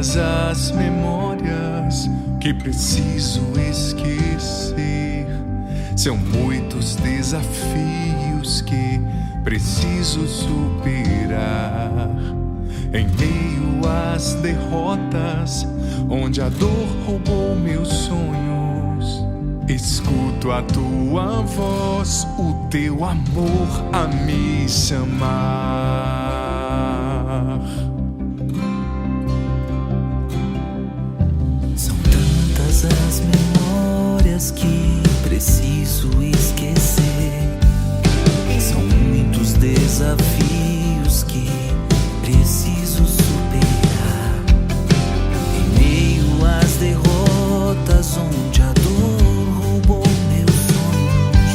tantas as memórias que preciso esquecer. São muitos desafios que preciso superar. Em meio às derrotas, onde a dor roubou meus sonhos, escuto a tua voz, o teu amor a me chamar. São tantas as memórias que preciso esquecer. São muitos desafios que preciso superar. Em meio às derrotas, onde a dor roubou meus sonhos,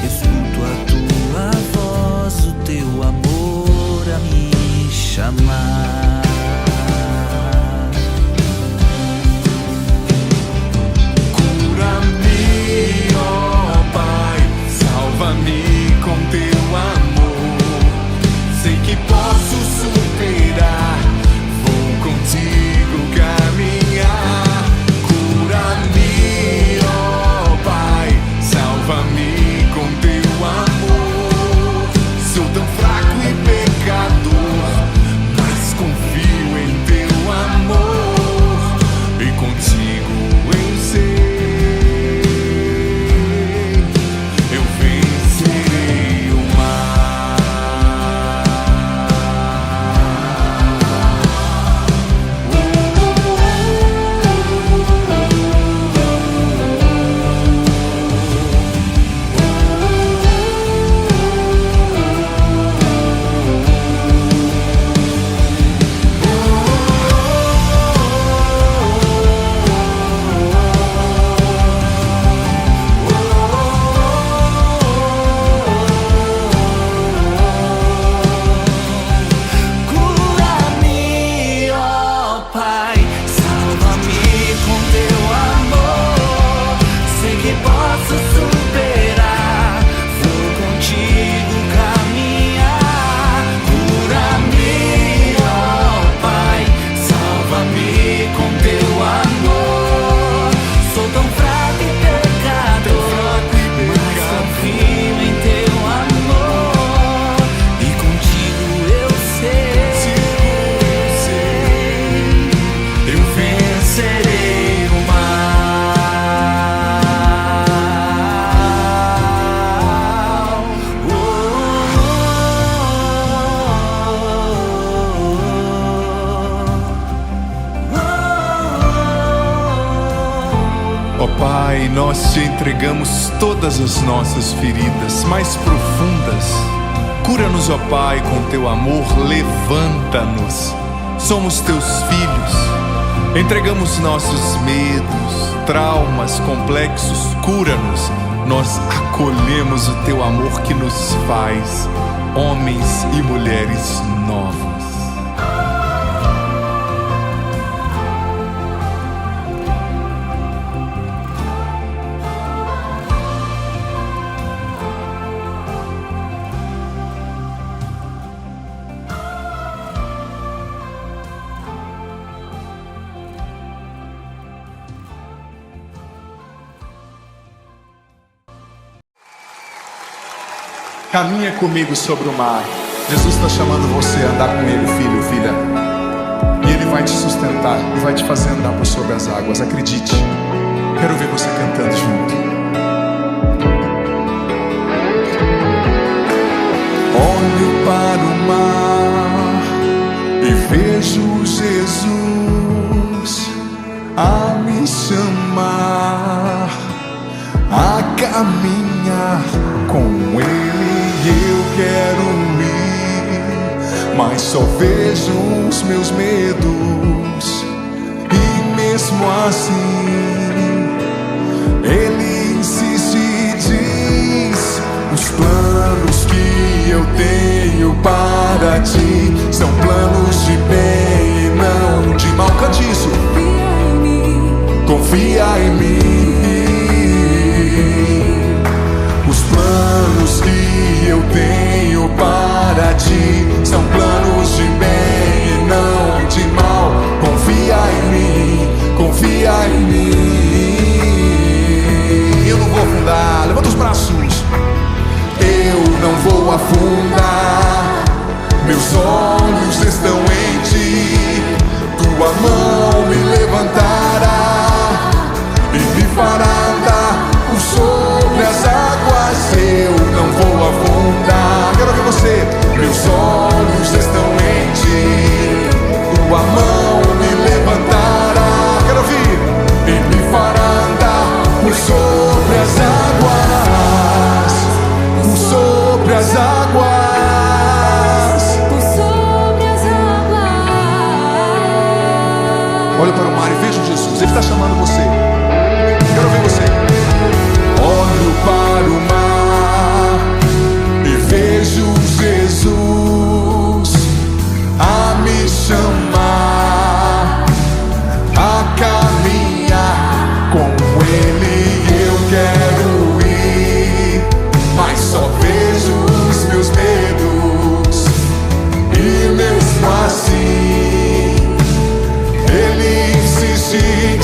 escuto a tua voz, o teu amor a me chamar. Cura-me, ó Pai, salva-me com teu amor. Sei que posso superar, vou contigo caminhar. Cura-me, ó Pai, salva-me com teu amor. Sou tão fraco e pecador, mas confio em teu amor, e contigo eu sei, eu vencerei o mar. Cura-me, ó Pai, salva-me com teu amor. Sei que posso superar, vou contigo caminhar. Cura-me, ó Pai, salva-me com teu amor. Sou tão fraco e pecador, mas confio em teu amor, e contigo eu sei, eu vencerei o mal. Ó Pai, nós te entregamos todas as nossas feridas mais profundas. Cura-nos, ó Pai, com teu amor, levanta-nos. Somos teus filhos. Entregamos nossos medos, traumas, complexos. Cura-nos. Nós acolhemos o teu amor que nos faz homens e mulheres novos. Caminha comigo sobre o mar. Jesus está chamando você a andar com Ele, filho, filha. E Ele vai te sustentar e vai te fazer andar por sobre as águas. Acredite. Quero ver você cantando junto. Olho para o mar e vejo Jesus a me chamar, a caminhar com Ele. Eu quero ir, mas só vejo os meus medos, e mesmo assim Ele insiste e diz: os planos que eu tenho para ti são planos de bem e não de mal. Cante isso. Confia em mim. Os planos que eu tenho para ti são planos de bem e não de mal. Confia afundar. Meus olhos estão em ti, tua mão me levantará e me fará andar por sobre as águas. Eu não vou afundar. Quero ver você. Meus olhos estão em ti, tua mão me levantará. Quero ouvir. E me fará andar por sobre as águas, por sobre as águas. Olha para o mar e veja Jesus, Ele está chamando você. Quero ver você. Olho para o mar e vejo Jesus a me chamar, a caminhar com Ele. Eu quero ir, mas só vejo os meus medos, e mesmo assim Ele insiste e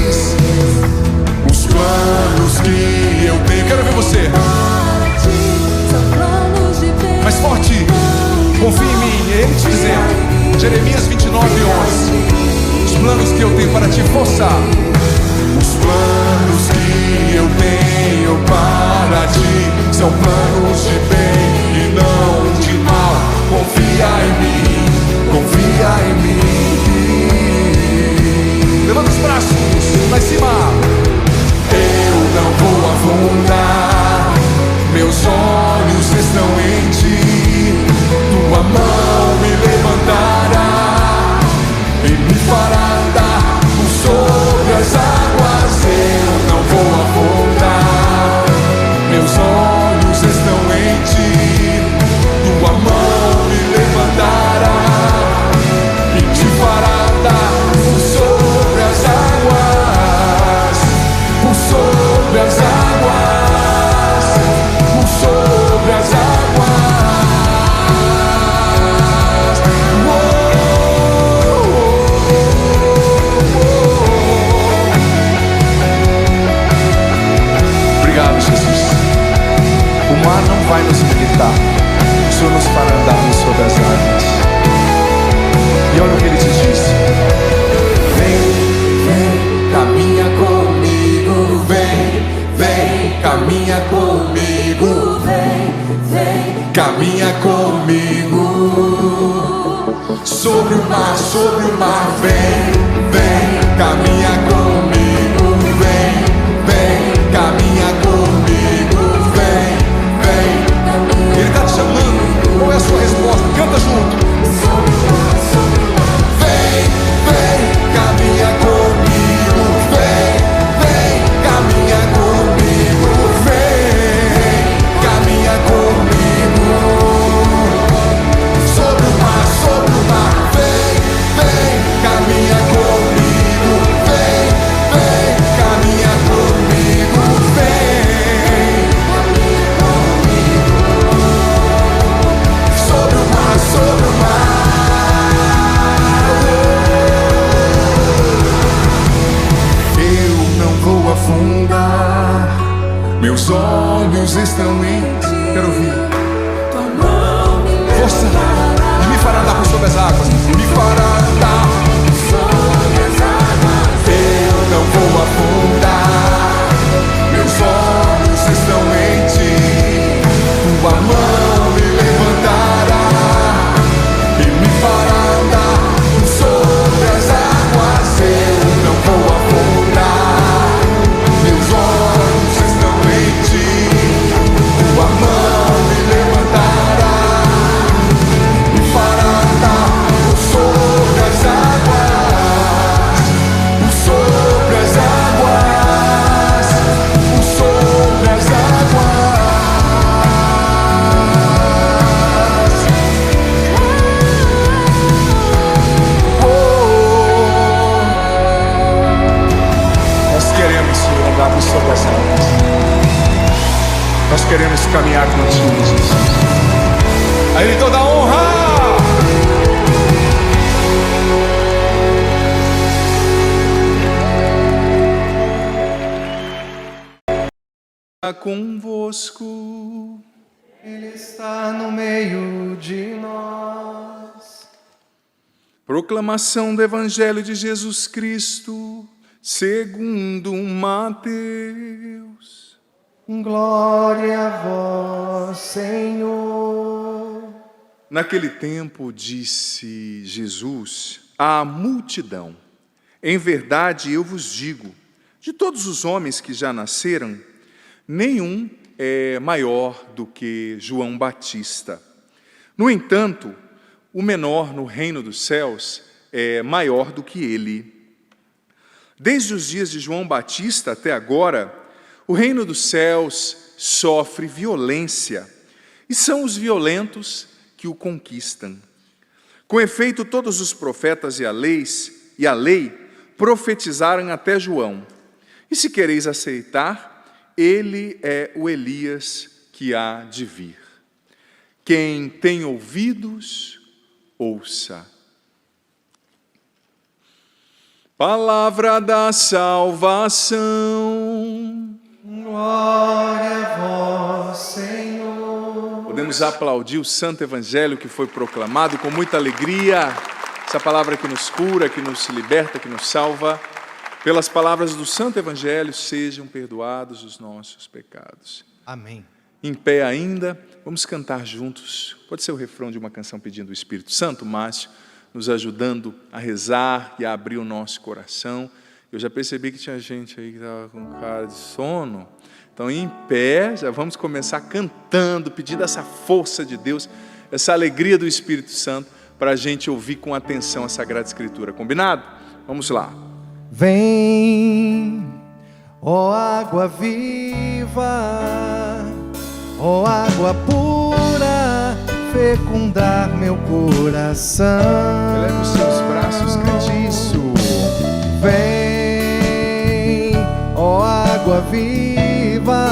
diz os planos que eu tenho. Quero ver você. Mais forte. Confia em mim. Ele te dizendo. Jeremias 29:11. Os planos que eu tenho para ti, força. Os planos que eu tenho para ti são planos de bem e não de mal. Confia em mim. Confia em mim. Levanta os braços lá em cima. Eu não vou afundar. Meus olhos estão em ti, tua mão me levantará e me fará andar por sobre as águas. Eu não vou afundar. Meus olhos estão em ti, tua mão me levantará e te fará andar por sobre as águas, por sobre as águas, por sobre as águas. Obrigado, Jesus. O mar não vai nos limitar, o Senhor nos fará andarmos sobre as águas. E olha o que Ele te diz. Vem, vem, caminha comigo. Vem, vem, caminha comigo. Vem, vem, caminha comigo. Sobre o mar, vem, vem, caminha comigo. Vem, vem, caminha comigo. Vem, vem. Ele está te chamando. Qual é a sua resposta? Canta junto. Vem, vem, caminha comigo. Vem, vem, caminha comigo. Vem, caminha comigo. Sobre o mar, vem, vem, caminha comigo. Vem, vem, caminha comigo. Vem, sobre o mar, sobre o mar. Eu não vou afundar. Meus olhos estão em ti. Quero ouvir. Força. E me fará andar por sobre as águas. Me fará andar sobre as águas. Eu não vou afundar. Meus olhos estão em ti. Tua mão me levantará e me fará andar por sobre as águas. Eu não vou afundar. Meus olhos estão em ti. Tua mão me levantará, me fará andar por sobre as águas, por sobre as águas, por sobre as águas. Nós queremos, Senhor, andar por sobre as águas. Nós queremos caminhar contigo, Jesus. A Ele toda a honra. Convosco. Ele está no meio de nós. Proclamação do Evangelho de Jesus Cristo, segundo Mateus. Glória a vós, Senhor. Naquele tempo disse Jesus à multidão: em verdade eu vos digo, de todos os homens que já nasceram, nenhum é maior do que João Batista. No entanto, o menor no reino dos céus é maior do que ele. Desde os dias de João Batista até agora, o reino dos céus sofre violência, e são os violentos que o conquistam. Com efeito, todos os profetas e a lei profetizaram até João. E se quereis aceitar, ele é o Elias que há de vir. Quem tem ouvidos, ouça. Palavra da salvação. Glória a vós, Senhor. Podemos aplaudir o Santo Evangelho que foi proclamado com muita alegria. Essa palavra que nos cura, que nos liberta, que nos salva. Pelas palavras do Santo Evangelho, sejam perdoados os nossos pecados. Amém. Em pé ainda, vamos cantar juntos. Pode ser o refrão de uma canção pedindo o Espírito Santo, Márcio, nos ajudando a rezar e a abrir o nosso coração. Eu já percebi que tinha gente aí que estava com cara de sono. Então, em pé, já vamos começar cantando, pedindo essa força de Deus, essa alegria do Espírito Santo, para a gente ouvir com atenção a Sagrada Escritura. Combinado? Vamos lá. Vem, ó água viva, ó água pura, fecundar meu coração. Eleva os seus braços, cante isso. Vem, ó água viva,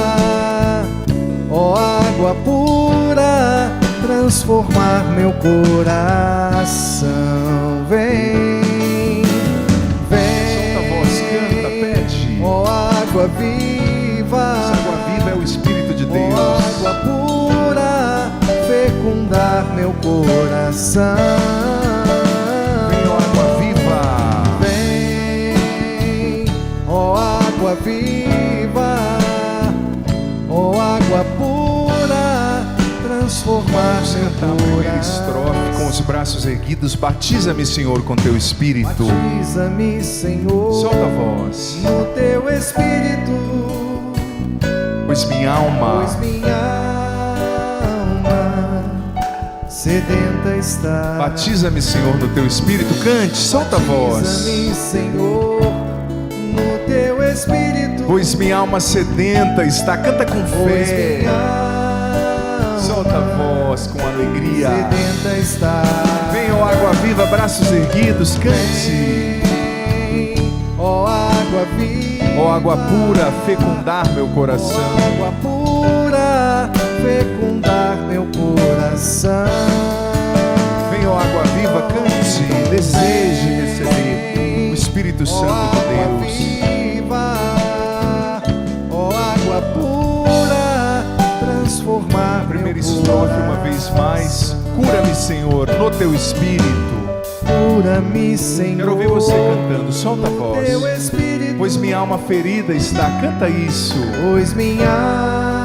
ó água pura, transformar meu coração. Vem, Solta a voz, canta, pede. ó água viva, Essa água viva é o Espírito de Deus. ó água pura, fecundar meu coração. Vem, ó água viva. Vem, ó água viva, ó água pura, transformar meu Canta a primeira coração. estrofe com os braços erguidos. Batiza-me, Senhor, com teu Espírito. Batiza-me, Senhor, Solta a voz. no teu Espírito, Pois minha alma pois minha alma sedenta está. batiza-me, Senhor, no teu Espírito. Cante, solta a voz. Batiza-me, Senhor, no teu Espírito, Pois minha alma sedenta está. Canta com pois fé. minha alma Solta a voz com alegria. sedenta está. Vem, ó água viva, braços erguidos. Cante. Vem, ó água viva, Ó água pura, fecundar meu coração. água pura, fecundar meu coração. Vem, ó água viva, cante. Deseje receber o Espírito Santo de Deus. Viva, ó água pura, transformar Primeira meu estrofe uma vez mais. Cura-me, Senhor, no teu Espírito. Cura-me, Senhor. Quero ouvir você cantando. Solta a voz. Teu Espírito, Pois minha alma ferida está. Canta isso. pois minha alma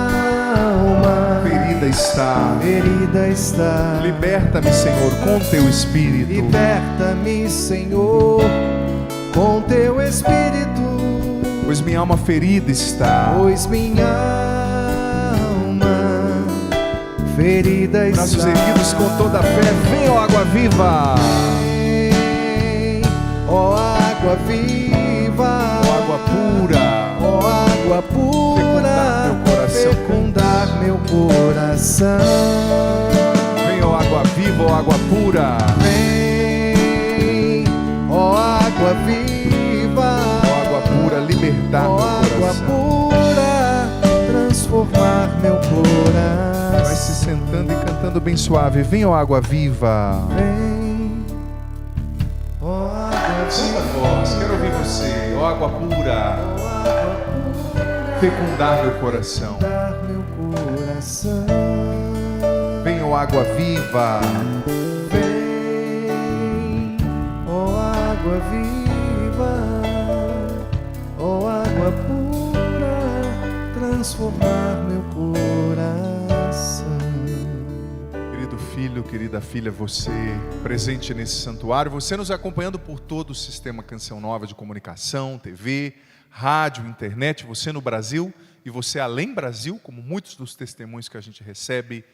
Ferida está. ferida está. Liberta-me, Senhor, com teu Espírito. Liberta-me, Senhor, com teu Espírito, Pois minha alma ferida está. pois minha alma ferida está. Braços erguidos com toda a fé. Vem, ó água viva. Vem, ó água viva, Ó água pura. ó água pura, Fecundar meu coração. fecundar meu coração. Vem, ó água viva, ó água pura. Vem, ó água viva, Ó água pura, libertar ó meu água coração. pura, transformar meu coração. Vai se sentando e cantando bem suave. Vem, ó água viva. Vem, ó água Solta a voz, quero ouvir você. Ó água pura, fecundar meu coração. viva, meu coração. ó água viva. Vem, ó água viva, ó água pura, transformar meu coração. Querido filho, querida filha, você presente nesse santuário, você nos acompanhando por todo o sistema Canção Nova de comunicação, TV, rádio, internet, você no Brasil e você além Brasil, como muitos dos testemunhos que a gente recebe,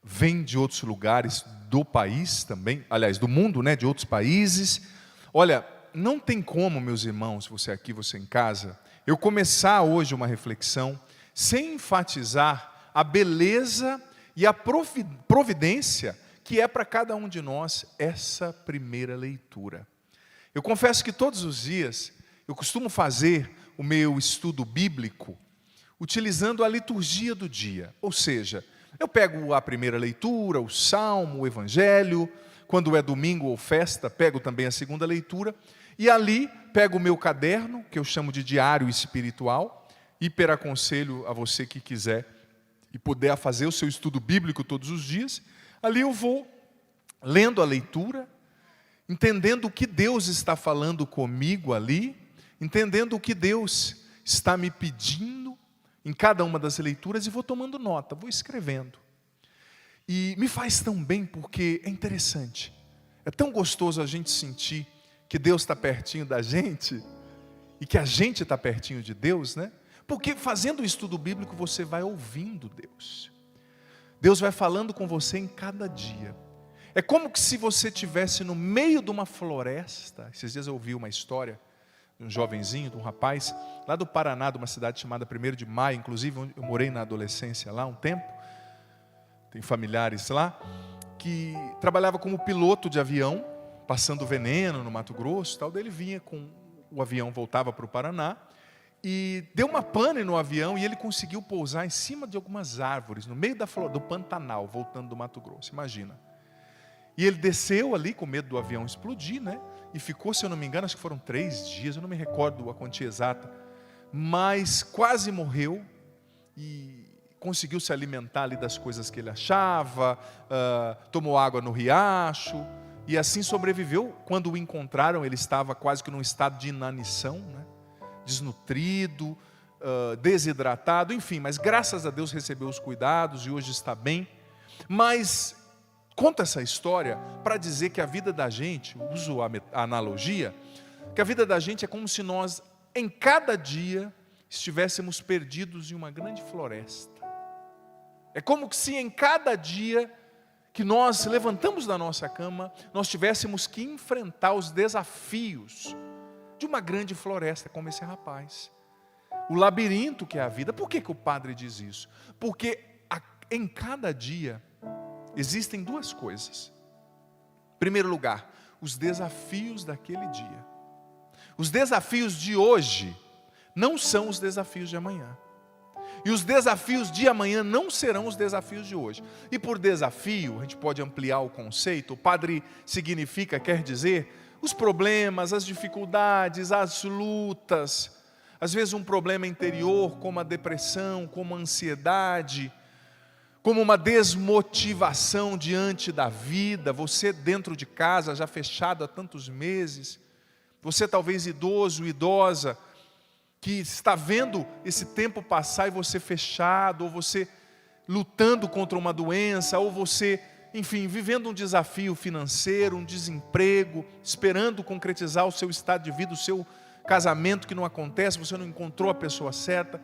vêm de outros lugares do país também, aliás, do mundo, né, de outros países. Olha, não tem como, meus irmãos, você aqui, você em casa, eu começar hoje uma reflexão sem enfatizar a beleza e a providência que é para cada um de nós essa primeira leitura. Eu confesso que todos os dias eu costumo fazer o meu estudo bíblico utilizando a liturgia do dia, ou seja, eu pego a primeira leitura, o salmo, o evangelho, quando é domingo ou festa, pego também a segunda leitura, e ali pego o meu caderno, que eu chamo de diário espiritual, hiper aconselho a você que quiser e puder fazer o seu estudo bíblico todos os dias, ali eu vou lendo a leitura, entendendo o que Deus está falando comigo ali, entendendo o que Deus está me pedindo em cada uma das leituras e vou tomando nota, vou escrevendo. E me faz tão bem porque é interessante, é tão gostoso a gente sentir que Deus está pertinho da gente e que a gente está pertinho de Deus, né? Porque fazendo o estudo bíblico você vai ouvindo Deus. Deus vai falando com você em cada dia. É como que se você estivesse no meio de uma floresta. Esses dias eu ouvi uma história de um jovenzinho, de um rapaz, lá do Paraná, de uma cidade chamada 1º de Maio, inclusive eu morei na adolescência lá um tempo, tem familiares lá, que trabalhava como piloto de avião, passando veneno no Mato Grosso, tal. Daí ele vinha com o avião, voltava para o Paraná, e deu uma pane no avião e ele conseguiu pousar em cima de algumas árvores, no meio do Pantanal, voltando do Mato Grosso, imagina. E ele desceu ali com medo do avião explodir, né? E ficou, se eu não me engano, acho que foram 3 dias, eu não me recordo a quantia exata, mas quase morreu e conseguiu se alimentar ali das coisas que ele achava, tomou água no riacho e assim sobreviveu. Quando o encontraram, ele estava quase que num estado de inanição, né? Desnutrido, desidratado, enfim, mas graças a Deus recebeu os cuidados e hoje está bem. Mas conta essa história para dizer que a vida da gente, uso a analogia, que a vida da gente é como se nós, em cada dia, estivéssemos perdidos em uma grande floresta. É como se em cada dia que nós levantamos da nossa cama, nós tivéssemos que enfrentar os desafios de uma grande floresta, como esse rapaz. O labirinto que é a vida. Por que o padre diz isso? Porque em cada dia existem 2 coisas. Em primeiro lugar, os desafios daquele dia. Os desafios de hoje não são os desafios de amanhã. E os desafios de amanhã não serão os desafios de hoje. E por desafio, a gente pode ampliar o conceito. O padre significa, quer dizer, os problemas, as dificuldades, as lutas. Às vezes um problema interior, como a depressão, como a ansiedade, como uma desmotivação diante da vida, você dentro de casa, já fechado há tantos meses, você talvez idoso, idosa, que está vendo esse tempo passar e você fechado, ou você lutando contra uma doença, ou você, enfim, vivendo um desafio financeiro, um desemprego, esperando concretizar o seu estado de vida, o seu casamento que não acontece, você não encontrou a pessoa certa.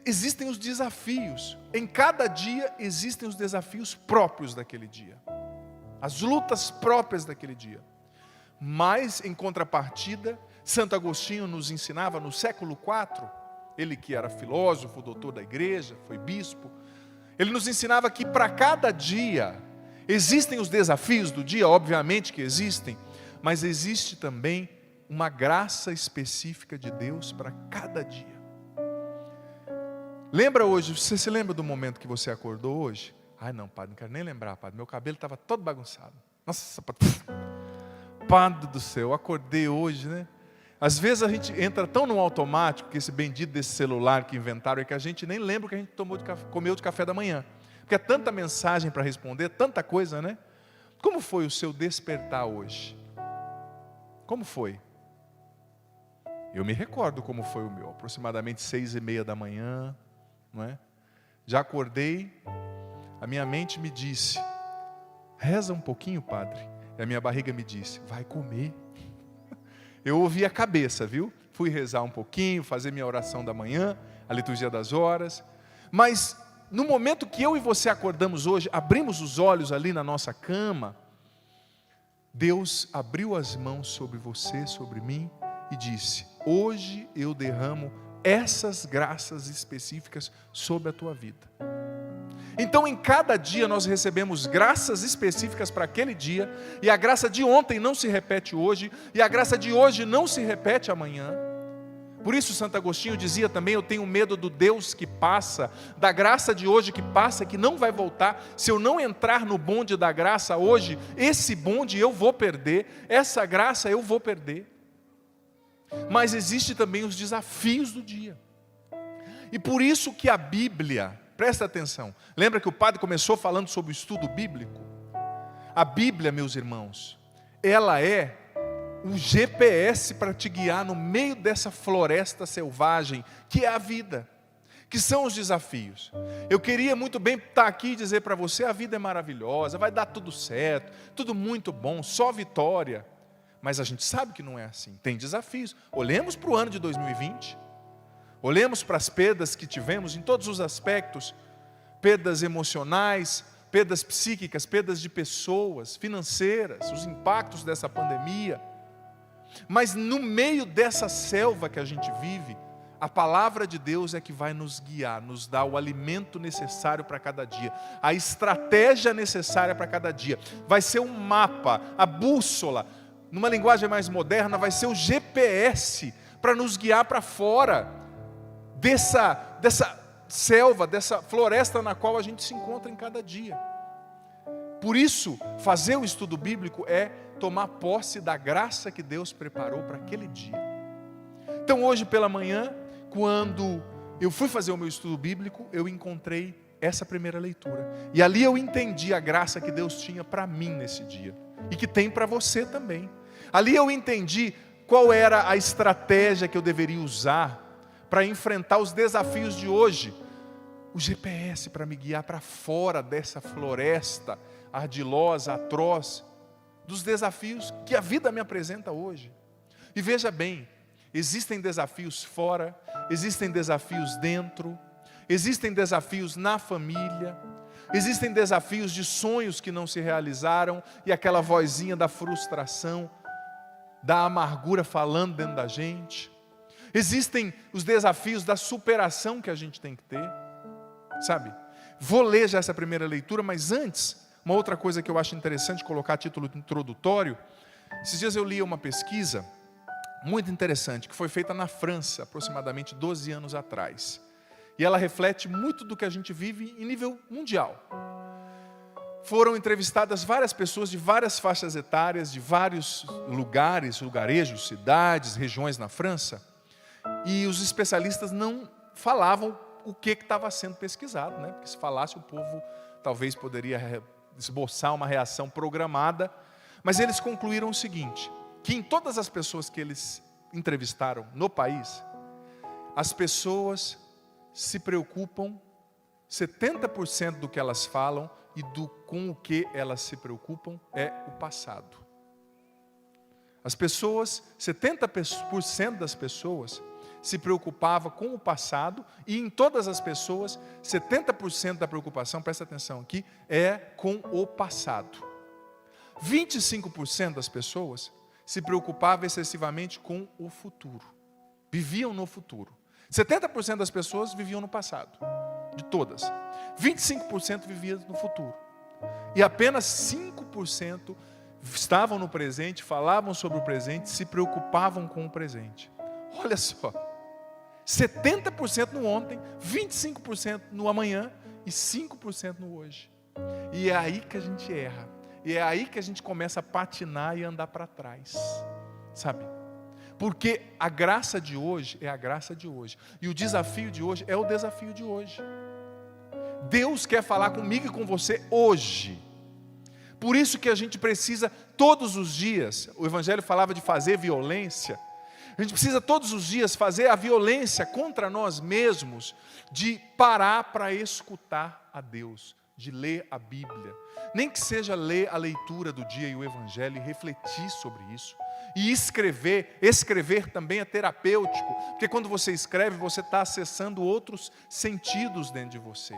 Existem os desafios, em cada dia existem os desafios próprios daquele dia, as lutas próprias daquele dia. Mas, em contrapartida, Santo Agostinho nos ensinava no século IV, ele que era filósofo, doutor da igreja, foi bispo, ele nos ensinava que para cada dia, existem os desafios do dia, obviamente que existem, mas existe também uma graça específica de Deus para cada dia. Lembra hoje, você se lembra do momento que você acordou hoje? Ai não, padre, não quero nem lembrar, padre, meu cabelo estava todo bagunçado. Nossa, padre do céu, eu acordei hoje, né? Às vezes a gente entra tão no automático, que esse bendito desse celular que inventaram, é que a gente nem lembra o que a gente comeu de café da manhã. porque é tanta mensagem para responder, tanta coisa, né? Como foi o seu despertar hoje? Como foi? Eu me recordo como foi o meu, aproximadamente 6:30 da manhã, não é? Já acordei, a minha mente me disse, reza um pouquinho, padre. E a minha barriga me disse, vai comer. Eu ouvi a cabeça, viu? Fui rezar um pouquinho, fazer minha oração da manhã, a liturgia das horas. Mas no momento que eu e você acordamos hoje, abrimos os olhos ali na nossa cama, Deus abriu as mãos sobre você, sobre mim, e disse, hoje eu derramo essas graças específicas sobre a tua vida. Então em cada dia nós recebemos graças específicas para aquele dia, e a graça de ontem não se repete hoje, e a graça de hoje não se repete amanhã. Por isso Santo Agostinho dizia também, eu tenho medo do Deus que passa, da graça de hoje que passa, que não vai voltar. Se eu não entrar no bonde da graça hoje, esse bonde eu vou perder, essa graça eu vou perder. Mas existe também os desafios do dia. E por isso que a Bíblia, presta atenção, lembra que o padre começou falando sobre o estudo bíblico? A Bíblia, meus irmãos, ela é o GPS para te guiar no meio dessa floresta selvagem, que é a vida, que são os desafios. Eu queria muito bem estar aqui e dizer para você, a vida é maravilhosa, vai dar tudo certo, tudo muito bom, só vitória. Mas a gente sabe que não é assim, tem desafios. Olhemos para o ano de 2020, olhemos para as perdas que tivemos em todos os aspectos, perdas emocionais, perdas psíquicas, perdas de pessoas, financeiras, os impactos dessa pandemia. Mas no meio dessa selva que a gente vive, a palavra de Deus é que vai nos guiar, nos dar o alimento necessário para cada dia, a estratégia necessária para cada dia. Vai ser um mapa, a bússola, numa linguagem mais moderna, vai ser o GPS para nos guiar para fora dessa selva, dessa floresta na qual a gente se encontra em cada dia. Por isso, fazer o estudo bíblico é tomar posse da graça que Deus preparou para aquele dia. Então hoje pela manhã, quando eu fui fazer o meu estudo bíblico, eu encontrei essa primeira leitura. E ali eu entendi a graça que Deus tinha para mim nesse dia. E que tem para você também. Ali eu entendi qual era a estratégia que eu deveria usar para enfrentar os desafios de hoje. O GPS para me guiar para fora dessa floresta ardilosa, atroz, dos desafios que a vida me apresenta hoje. E veja bem, existem desafios fora, existem desafios dentro, existem desafios na família, existem desafios de sonhos que não se realizaram e aquela vozinha da frustração, da amargura falando dentro da gente. Existem os desafios da superação que a gente tem que ter, sabe? Vou ler já essa primeira leitura, mas antes, uma outra coisa que eu acho interessante colocar a título introdutório. Esses dias eu li uma pesquisa muito interessante, que foi feita na França, aproximadamente 12 anos atrás. E ela reflete muito do que a gente vive em nível mundial. Foram entrevistadas várias pessoas de várias faixas etárias, de vários lugares, lugarejos, cidades, regiões na França. E os especialistas não falavam o que estava sendo pesquisado, né? Porque se falasse o povo talvez poderia esboçar uma reação programada. Mas eles concluíram o seguinte, que em todas as pessoas que eles entrevistaram no país, as pessoas se preocupam, 70% do que elas falam e com o que elas se preocupam é o passado. As pessoas, 70% das pessoas se preocupava com o passado, e em todas as pessoas, 70% da preocupação, presta atenção aqui, é com o passado. 25% das pessoas se preocupavam excessivamente com o futuro. Viviam no futuro. 70% das pessoas viviam no passado. De todas. 25% viviam no futuro. E apenas 5% estavam no presente, falavam sobre o presente, se preocupavam com o presente. Olha só. 70% no ontem, 25% no amanhã e 5% no hoje. E é aí que a gente erra. E é aí que a gente começa a patinar e andar para trás. Sabe? Porque a graça de hoje é a graça de hoje. E o desafio de hoje é o desafio de hoje. Deus quer falar comigo e com você hoje. Por isso que a gente precisa todos os dias, o Evangelho falava de fazer violência, a gente precisa todos os dias fazer a violência contra nós mesmos, de parar para escutar a Deus, de ler a Bíblia. Nem que seja ler a leitura do dia e o Evangelho e refletir sobre isso. E escrever também é terapêutico, porque quando você escreve, você está acessando outros sentidos dentro de você.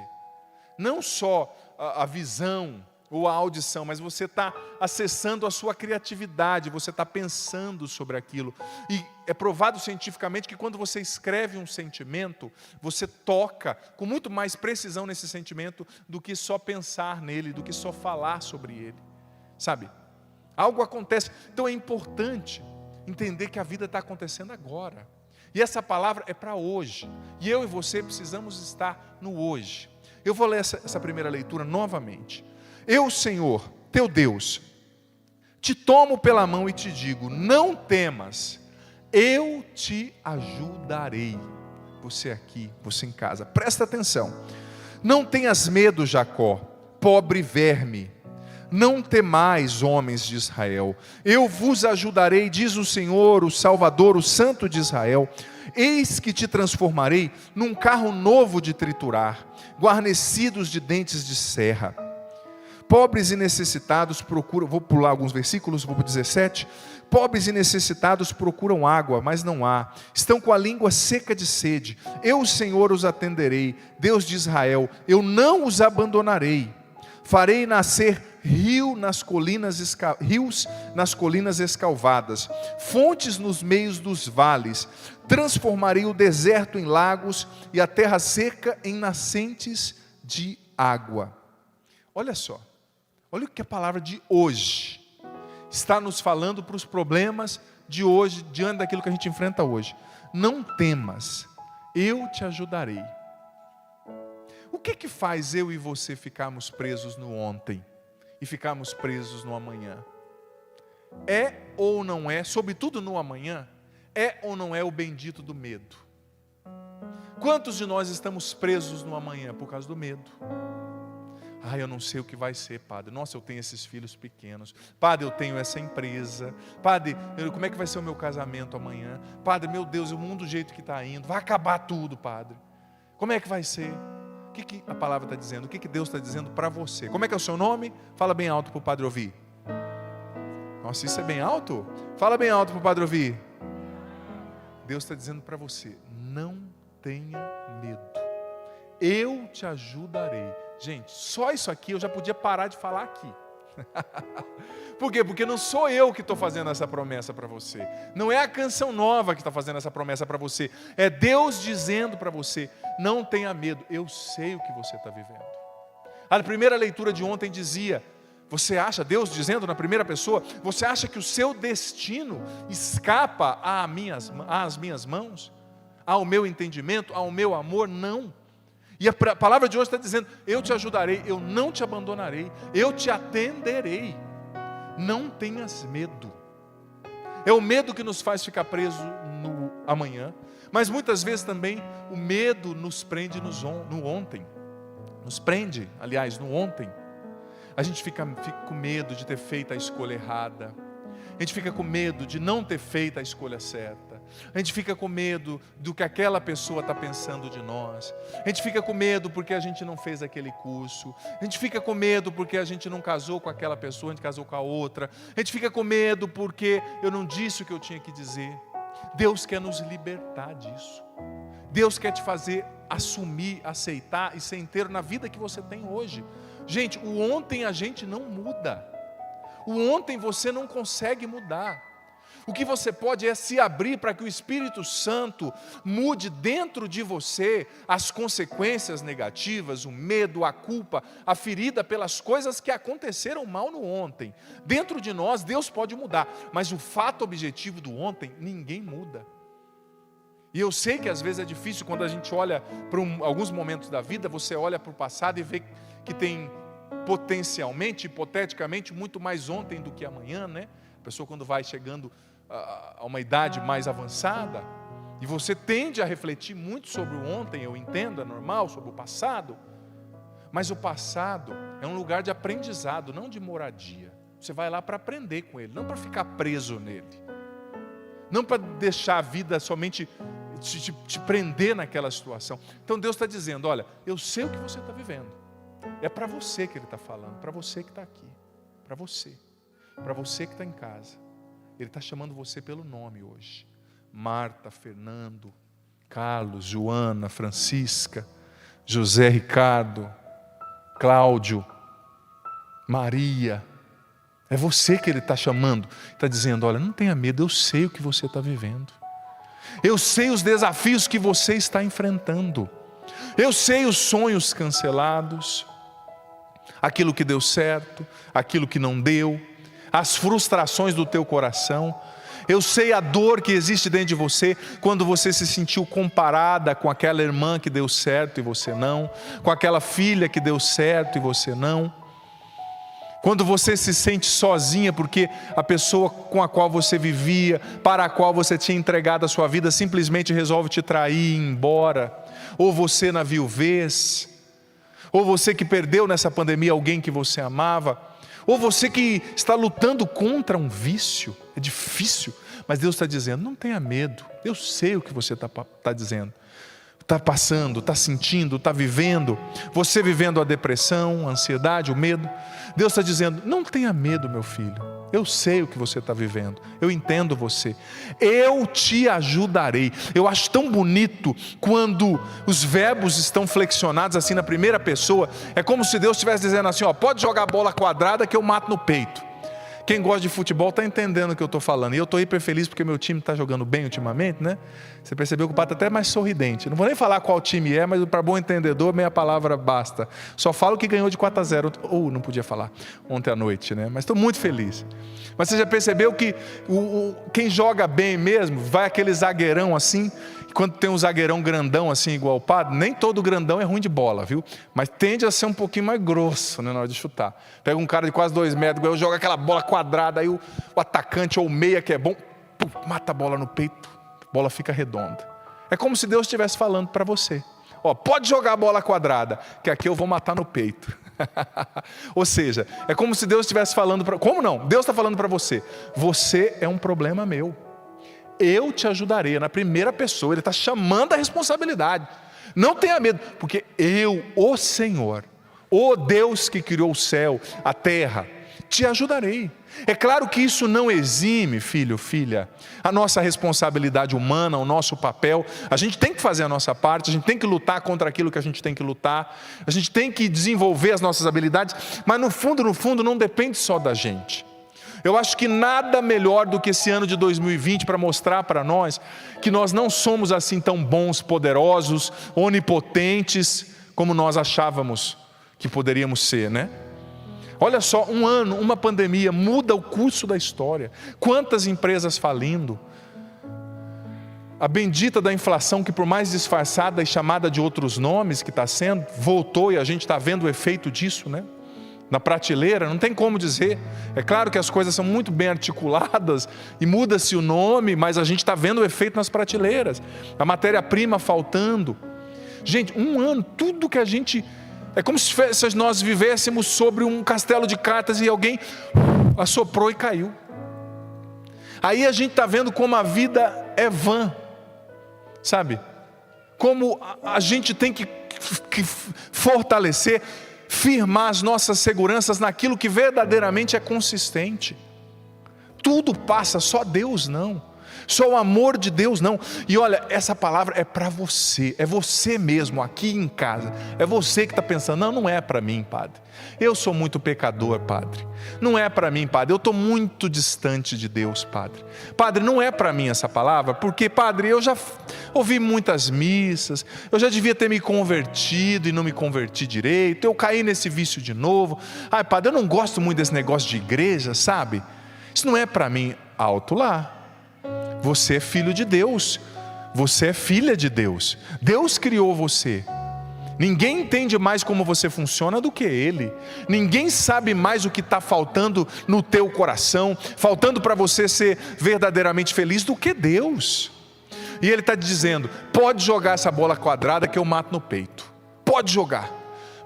Não só a visão ou a audição, mas você está acessando a sua criatividade, você está pensando sobre aquilo. E é provado cientificamente que quando você escreve um sentimento, você toca com muito mais precisão nesse sentimento do que só pensar nele, do que só falar sobre ele. Sabe? Algo acontece. Então é importante entender que a vida está acontecendo agora. E essa palavra é para hoje. E eu e você precisamos estar no hoje. Eu vou ler essa primeira leitura novamente. Eu, Senhor, teu Deus, te tomo pela mão e te digo, não temas, eu te ajudarei. Você aqui, você em casa, presta atenção. Não tenhas medo, Jacó, pobre verme. Não temais, homens de Israel. Eu vos ajudarei, diz o Senhor, o Salvador, o Santo de Israel. Eis que te transformarei num carro novo de triturar, guarnecidos de dentes de serra. Pobres e necessitados procuram, vou pular alguns versículos, vou para o 17. Pobres e necessitados procuram água, mas não há. Estão com a língua seca de sede. Eu, Senhor, os atenderei. Deus de Israel, eu não os abandonarei. Farei nascer rios nas colinas escalvadas, fontes nos meios dos vales. Transformarei o deserto em lagos e a terra seca em nascentes de água. Olha só. Olha o que a palavra de hoje está nos falando para os problemas de hoje, diante daquilo que a gente enfrenta hoje. Não temas, eu te ajudarei. O que faz eu e você ficarmos presos no ontem e ficarmos presos no amanhã? É ou não é, sobretudo no amanhã, é ou não é o bendito do medo? Quantos de nós estamos presos no amanhã por causa do medo? Eu não sei o que vai ser, padre. Nossa, eu tenho esses filhos pequenos. Padre, eu tenho essa empresa. Padre, como é que vai ser o meu casamento amanhã? Padre, meu Deus, o mundo do jeito que está indo. Vai acabar tudo, padre. Como é que vai ser? O que a palavra está dizendo? O que Deus está dizendo para você? Como é que é o seu nome? Fala bem alto para o padre ouvir. Nossa, isso é bem alto? Fala bem alto para o padre ouvir. Deus está dizendo para você, não tenha medo. Eu te ajudarei. Gente, só isso aqui eu já podia parar de falar aqui. Por quê? Porque não sou eu que estou fazendo essa promessa para você. Não é a Canção Nova que está fazendo essa promessa para você. É Deus dizendo para você, não tenha medo, eu sei o que você está vivendo. A primeira leitura de ontem dizia, você acha, Deus dizendo na primeira pessoa, você acha que o seu destino escapa às minhas mãos? Ao meu entendimento, ao meu amor? Não. E a palavra de hoje está dizendo, eu te ajudarei, eu não te abandonarei, eu te atenderei. Não tenhas medo. É o medo que nos faz ficar preso no amanhã, mas muitas vezes também o medo nos prende no ontem. Nos prende, aliás, no ontem. A gente fica com medo de ter feito a escolha errada. A gente fica com medo de não ter feito a escolha certa. A gente fica com medo do que aquela pessoa está pensando de nós. A gente fica com medo porque a gente não fez aquele curso. A gente fica com medo porque a gente não casou com aquela pessoa, a gente casou com a outra. A gente fica com medo porque eu não disse o que eu tinha que dizer. Deus quer nos libertar disso. Deus quer te fazer assumir, aceitar e ser inteiro na vida que você tem hoje. Gente, o ontem a gente não muda. O ontem você não consegue mudar. O que você pode é se abrir para que o Espírito Santo mude dentro de você as consequências negativas, o medo, a culpa, a ferida pelas coisas que aconteceram mal no ontem. Dentro de nós, Deus pode mudar, mas o fato objetivo do ontem, ninguém muda. E eu sei que às vezes é difícil quando a gente olha para alguns momentos da vida, você olha para o passado e vê que tem potencialmente, hipoteticamente, muito mais ontem do que amanhã, né? A pessoa quando vai chegando a uma idade mais avançada, e você tende a refletir muito sobre o ontem, eu entendo, é normal, sobre o passado, Mas o passado é um lugar de aprendizado, não de moradia. Você vai lá para aprender com ele, não para ficar preso nele. Não para deixar a vida somente te prender naquela situação. Então Deus está dizendo, olha, eu sei o que você está vivendo. É para você que Ele está falando, para você que está aqui. Para você que está em casa. Ele está chamando você pelo nome hoje. Marta, Fernando, Carlos, Joana, Francisca, José Ricardo, Cláudio, Maria. É você que Ele está chamando. Está dizendo, olha, não tenha medo, eu sei o que você está vivendo. Eu sei os desafios que você está enfrentando. Eu sei os sonhos cancelados, aquilo que deu certo, aquilo que não deu, as frustrações do teu coração. Eu sei a dor que existe dentro de você quando você se sentiu comparada com aquela irmã que deu certo e você não, com aquela filha que deu certo e você não. Quando você se sente sozinha porque a pessoa com a qual você vivia, para a qual você tinha entregado a sua vida, simplesmente resolve te trair e ir embora. Ou você na viuvez, ou você que perdeu nessa pandemia alguém que você amava, ou você que está lutando contra um vício. É difícil, mas Deus está dizendo, não tenha medo, eu sei o que você está dizendo. Está passando, está sentindo, está vivendo. Você vivendo a depressão, a ansiedade, o medo. Deus está dizendo, não tenha medo, meu filho. Eu sei o que você está vivendo. Eu entendo você. Eu te ajudarei. Eu acho tão bonito quando os verbos estão flexionados assim na primeira pessoa. É como se Deus estivesse dizendo assim, ó, pode jogar a bola quadrada que eu mato no peito. Quem gosta de futebol está entendendo o que eu estou falando. E eu estou hiper feliz porque meu time está jogando bem ultimamente, né? Você percebeu que o Pato até é mais sorridente. Não vou nem falar qual time é, mas para bom entendedor, meia palavra basta. Só falo que ganhou de 4-0. Ou não podia falar ontem à noite, né? Mas estou muito feliz. Mas você já percebeu que quem joga bem mesmo, vai aquele zagueirão assim, quando tem um zagueirão grandão assim, igual o Pato, nem todo grandão é ruim de bola, viu? Mas tende a ser um pouquinho mais grosso, né, na hora de chutar. Pega um cara de quase 2 metros, eu jogo aquela bola quadrada, aí o atacante ou o meia que é bom, mata a bola no peito, a bola fica redonda. É como se Deus estivesse falando para você. Ó, pode jogar a bola quadrada, que aqui eu vou matar no peito. Ou seja, é como se Deus estivesse falando para... Como não? Deus está falando para você. Você é um problema meu. Eu te ajudarei. Na primeira pessoa, Ele está chamando a responsabilidade. Não tenha medo, porque eu, o Senhor, o Deus que criou o céu, a terra, te ajudarei. É claro que isso não exime, filho, filha, a nossa responsabilidade humana, o nosso papel. A gente tem que fazer a nossa parte, a gente tem que lutar contra aquilo que a gente tem que lutar, a gente tem que desenvolver as nossas habilidades, mas no fundo não depende só da gente. Eu acho que nada melhor do que esse ano de 2020 para mostrar para nós que nós não somos assim tão bons, poderosos, onipotentes como nós achávamos que poderíamos ser, né? Olha só, um ano, uma pandemia muda o curso da história. Quantas empresas falindo. A bendita da inflação que por mais disfarçada e chamada de outros nomes que está sendo, voltou e a gente está vendo o efeito disso, né? Na prateleira, não tem como dizer. É claro que as coisas são muito bem articuladas e muda-se o nome, mas a gente está vendo o efeito nas prateleiras. A matéria-prima faltando. Gente, um ano, tudo que a gente... É como se nós vivêssemos sobre um castelo de cartas e alguém assoprou e caiu. Aí a gente está vendo como a vida é vã, sabe? Como a gente tem que fortalecer, firmar as nossas seguranças naquilo que verdadeiramente é consistente. Tudo passa, só Deus não. Só o amor de Deus não. E olha, essa palavra é para você. É você mesmo aqui em casa. É você que está pensando, não é para mim, Padre. Eu sou muito pecador, Padre. Não é para mim, Padre. Eu estou muito distante de Deus, Padre. Padre, não é para mim essa palavra, porque, Padre, eu já ouvi muitas missas, eu já devia ter me convertido e não me converti direito, eu caí nesse vício de novo. Ai, Padre, eu não gosto muito desse negócio de igreja, sabe? Isso não é para mim. Alto lá. Você é filho de Deus. Você é filha de Deus. Deus criou você. Ninguém entende mais como você funciona do que Ele. Ninguém sabe mais o que está faltando no teu coração, faltando para você ser verdadeiramente feliz do que Deus. E Ele está dizendo, pode jogar essa bola quadrada que eu mato no peito. Pode jogar.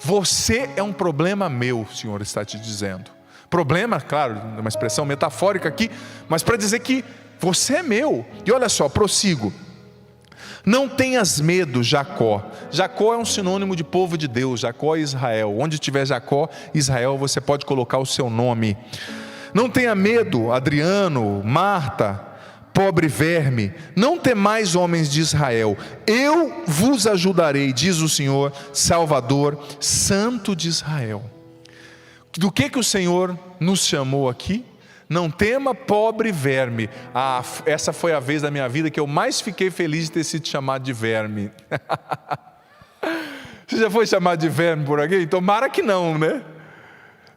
Você é um problema meu, o Senhor está te dizendo. Problema, claro, uma expressão metafórica aqui, mas para dizer que você é meu. E olha só, prossigo. Não tenhas medo, Jacó. Jacó é um sinônimo de povo de Deus. Jacó é Israel. Onde tiver Jacó, Israel, você pode colocar o seu nome. Não tenha medo, Adriano, Marta, pobre verme. Não temais, homens de Israel. Eu vos ajudarei, diz o Senhor, Salvador, Santo de Israel. Do que o Senhor nos chamou aqui? Não tema, pobre verme. Essa foi a vez da minha vida que eu mais fiquei feliz de ter sido chamado de verme. Você já foi chamado de verme por alguém? Tomara que não, né?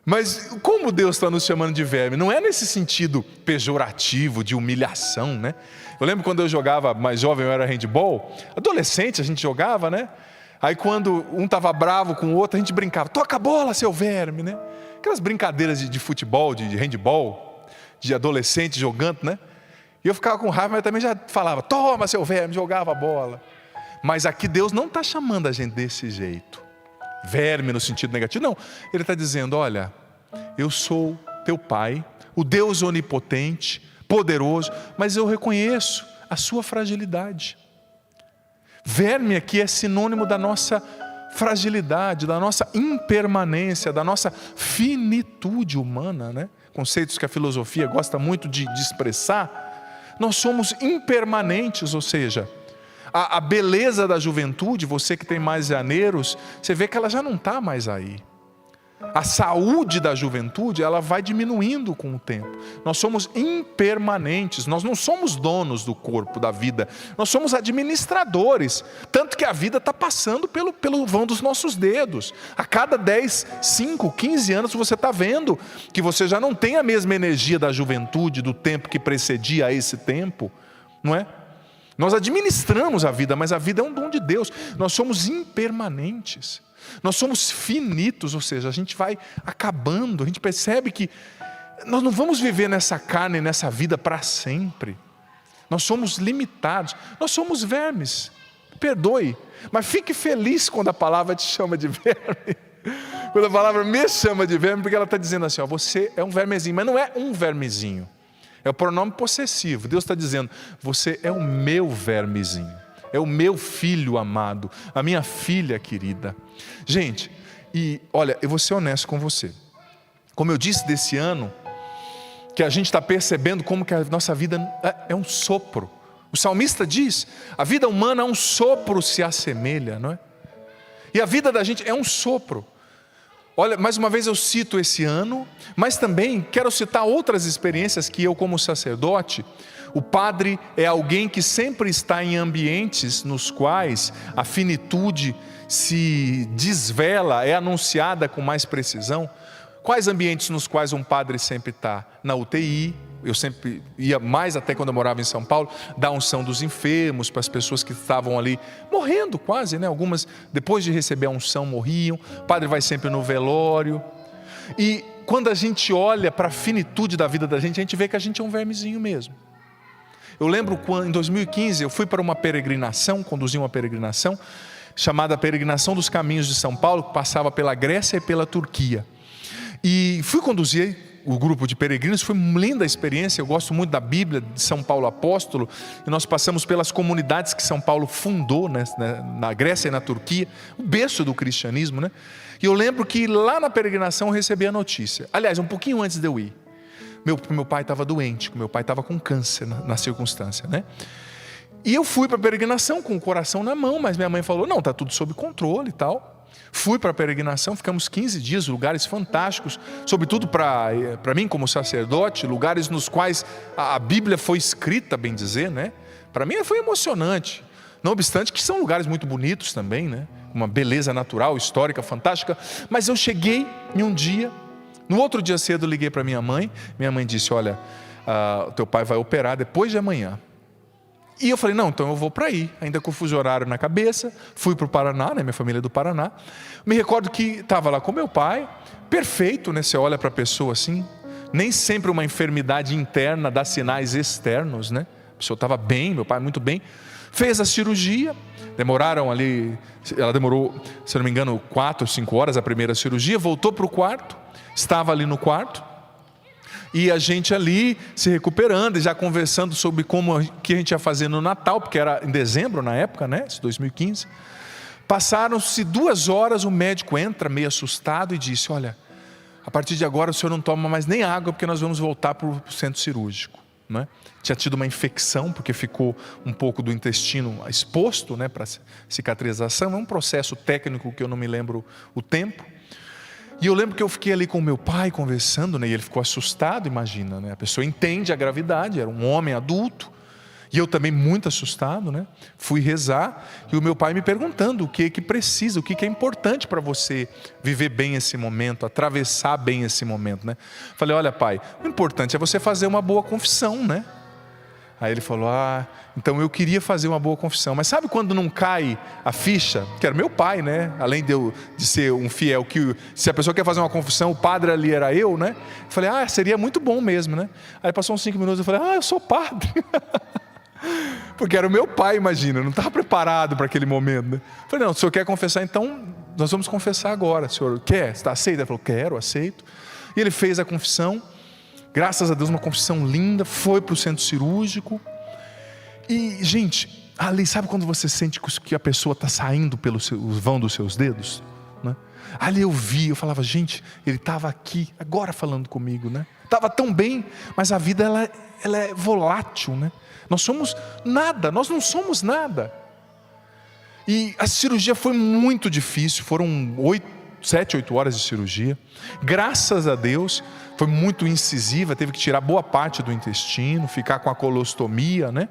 Mas como Deus está nos chamando de verme? Não é nesse sentido pejorativo, de humilhação, né? Eu lembro quando eu jogava mais jovem, eu era handball. Adolescente a gente jogava, né? Aí quando um estava bravo com o outro, a gente brincava, toca a bola, seu verme, né? Aquelas brincadeiras de futebol, de handball, de adolescente jogando, né? E eu ficava com raiva, mas também já falava, toma, seu verme, jogava a bola. Mas aqui Deus não está chamando a gente desse jeito. Verme no sentido negativo, não. Ele está dizendo, olha, eu sou teu pai, o Deus onipotente, poderoso, mas eu reconheço a sua fragilidade. Verme aqui é sinônimo da nossa fragilidade, da nossa impermanência, da nossa finitude humana, né? Conceitos que a filosofia gosta muito de expressar. Nós somos impermanentes, ou seja, a beleza da juventude, você que tem mais janeiros, você vê que ela já não está mais aí. A saúde da juventude, ela vai diminuindo com o tempo. Nós somos impermanentes, nós não somos donos do corpo, da vida. Nós somos administradores. Tanto que a vida está passando pelo vão dos nossos dedos. A cada 10, 5, 15 anos você está vendo que você já não tem a mesma energia da juventude, do tempo que precedia a esse tempo, não é? Nós administramos a vida, mas a vida é um dom de Deus. Nós somos impermanentes. Nós somos finitos, ou seja, a gente vai acabando, a gente percebe que nós não vamos viver nessa carne, nessa vida para sempre. Nós somos limitados, nós somos vermes, perdoe, mas fique feliz quando a palavra te chama de verme. Quando a palavra me chama de verme, porque ela está dizendo assim, ó, você é um vermezinho, mas não é um vermezinho, é o pronome possessivo. Deus está dizendo, você é o meu vermezinho. É o meu filho amado, a minha filha querida. Gente, e olha, eu vou ser honesto com você. Como eu disse desse ano, que a gente está percebendo como que a nossa vida é um sopro. O salmista diz, a vida humana a um sopro se assemelha, não é? E a vida da gente é um sopro. Olha, mais uma vez eu cito esse ano, mas também quero citar outras experiências que eu, como sacerdote, o padre é alguém que sempre está em ambientes nos quais a finitude se desvela, é anunciada com mais precisão. Quais ambientes nos quais um padre sempre está? Na UTI, eu sempre ia mais até quando eu morava em São Paulo, dar unção dos enfermos para as pessoas que estavam ali morrendo quase, né? Algumas depois de receber a unção morriam. O padre vai sempre no velório. E quando a gente olha para a finitude da vida da gente, a gente vê que a gente é um vermezinho mesmo. Eu lembro quando em 2015 eu fui para uma peregrinação, conduzi uma peregrinação chamada Peregrinação dos Caminhos de São Paulo, que passava pela Grécia e pela Turquia. E fui conduzir o grupo de peregrinos, foi uma linda experiência. Eu gosto muito da Bíblia de São Paulo Apóstolo, e nós passamos pelas comunidades que São Paulo fundou, né, na Grécia e na Turquia, o berço do cristianismo, né? E eu lembro que lá na peregrinação eu recebi a notícia, aliás, um pouquinho antes de eu ir, meu pai estava doente, meu pai estava com câncer na circunstância, né? E eu fui para a peregrinação com o coração na mão, mas minha mãe falou, não, está tudo sob controle e tal. Fui para a peregrinação, ficamos 15 dias, lugares fantásticos, sobretudo para mim como sacerdote, lugares nos quais a Bíblia foi escrita, bem dizer, né? Para mim foi emocionante, não obstante que são lugares muito bonitos também, né? Uma beleza natural, histórica, fantástica. Mas eu cheguei em um dia, no outro dia cedo eu liguei para minha mãe disse, olha, o teu pai vai operar depois de amanhã. E eu falei, não, então eu vou para aí, ainda com o fuso horário na cabeça, fui para o Paraná, né, minha família é do Paraná. Me recordo que estava lá com meu pai, perfeito, né, você olha para a pessoa assim, nem sempre uma enfermidade interna dá sinais externos, né, a pessoa estava bem, meu pai muito bem. Fez a cirurgia, demoraram ali, ela demorou, se não me engano, 4 ou 5 horas a primeira cirurgia. Voltou para o quarto, estava ali no quarto, e a gente ali se recuperando e já conversando sobre como que a gente ia fazer no Natal, porque era em dezembro na época, né, 2015. Passaram-se 2 horas, o médico entra meio assustado e disse: olha, a partir de agora o senhor não toma mais nem água, porque nós vamos voltar para o centro cirúrgico, né? Tinha tido uma infecção, porque ficou um pouco do intestino exposto, né, para cicatrização. É um processo técnico que eu não me lembro o tempo. E eu lembro que eu fiquei ali com o meu pai conversando, né, e ele ficou assustado, imagina, né? A pessoa entende a gravidade, era um homem adulto, e eu também muito assustado, né? Fui rezar, e o meu pai me perguntando o que precisa, o que é importante para você viver bem esse momento, atravessar bem esse momento, né? Falei: olha, pai, o importante é você fazer uma boa confissão, né? Aí ele falou: então eu queria fazer uma boa confissão, mas sabe quando não cai a ficha? Que era meu pai, né? Além de ser um fiel, que se a pessoa quer fazer uma confissão, o padre ali era eu, né? Eu falei: seria muito bom mesmo, né? Aí passou uns 5 minutos, eu falei: eu sou padre. Porque era o meu pai, imagina, eu não estava preparado para aquele momento, né? Eu falei: não, o senhor quer confessar, então nós vamos confessar agora. O senhor quer? Está aceito? Ele falou: quero, aceito. E ele fez a confissão. Graças a Deus, uma confissão linda. Foi para o centro cirúrgico. E, gente, ali, sabe quando você sente que a pessoa está saindo pelo vão dos seus dedos, né? Ali eu falava: gente, ele estava aqui, agora falando comigo, né? Estava tão bem, mas a vida ela é volátil, né? Nós somos nada, nós não somos nada. E a cirurgia foi muito difícil, foram 7, 8 horas de cirurgia. Graças a Deus, foi muito incisiva, teve que tirar boa parte do intestino, ficar com a colostomia, né?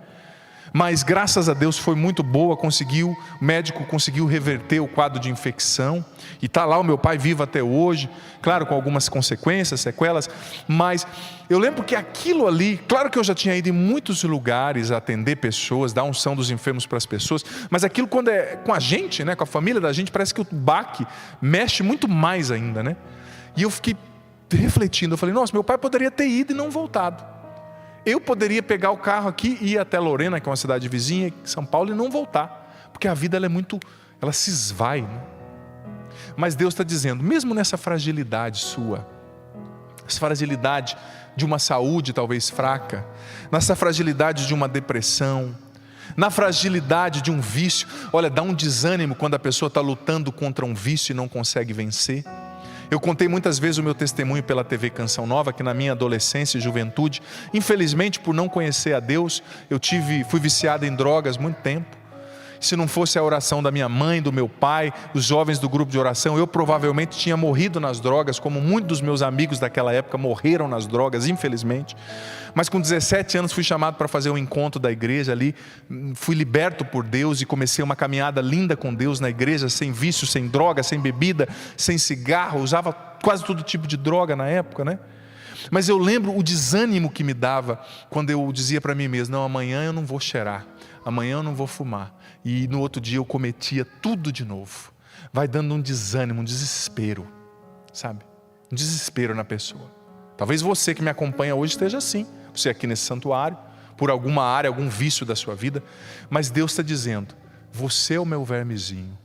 Mas graças a Deus foi muito boa, o médico conseguiu reverter o quadro de infecção, e está lá o meu pai vivo até hoje, claro, com algumas consequências, sequelas, mas eu lembro que aquilo ali, claro que eu já tinha ido em muitos lugares atender pessoas, dar unção dos enfermos para as pessoas, mas aquilo quando é com a gente, né, com a família da gente, parece que o baque mexe muito mais ainda, né? E eu fiquei refletindo, eu falei: nossa, meu pai poderia ter ido e não voltado. Eu poderia pegar o carro aqui e ir até Lorena, que é uma cidade vizinha, São Paulo, e não voltar, porque a vida ela se esvai, né? Mas Deus está dizendo, mesmo nessa fragilidade sua, essa fragilidade de uma saúde talvez fraca, nessa fragilidade de uma depressão, na fragilidade de um vício, olha, dá um desânimo quando a pessoa está lutando contra um vício e não consegue vencer. Eu contei muitas vezes o meu testemunho pela TV Canção Nova, que na minha adolescência e juventude, infelizmente por não conhecer a Deus, fui viciado em drogas muito tempo. Se não fosse a oração da minha mãe, do meu pai, dos jovens do grupo de oração, eu provavelmente tinha morrido nas drogas, como muitos dos meus amigos daquela época morreram nas drogas, infelizmente. Mas com 17 anos fui chamado para fazer um encontro da igreja ali, fui liberto por Deus e comecei uma caminhada linda com Deus na igreja, sem vício, sem droga, sem bebida, sem cigarro, usava quase todo tipo de droga na época, né? Mas eu lembro o desânimo que me dava quando eu dizia para mim mesmo: não, amanhã eu não vou cheirar, amanhã eu não vou fumar. E no outro dia eu cometia tudo de novo. Vai dando um desânimo, um desespero, sabe? Um desespero na pessoa. Talvez você que me acompanha hoje esteja assim, você aqui nesse santuário, por alguma área, algum vício da sua vida. Mas Deus está dizendo: você é o meu vermezinho,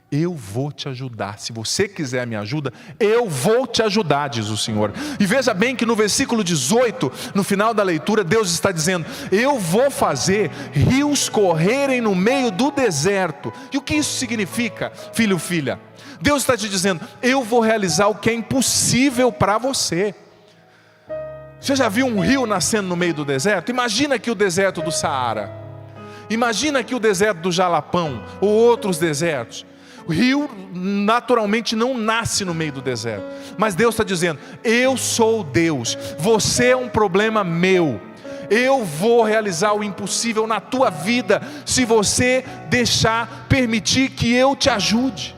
eu vou te ajudar. Se você quiser a minha ajuda, eu vou te ajudar, diz o Senhor. E veja bem que no versículo 18, no final da leitura, Deus está dizendo: eu vou fazer rios correrem no meio do deserto. E o que isso significa, filho, filha? Deus está te dizendo: eu vou realizar o que é impossível para você. Você já viu um rio nascendo no meio do deserto? Imagina aqui o deserto do Saara, imagina aqui o deserto do Jalapão, ou outros desertos. O rio naturalmente não nasce no meio do deserto, mas Deus está dizendo: eu sou Deus, você é um problema meu, eu vou realizar o impossível na tua vida, se você permitir que eu te ajude,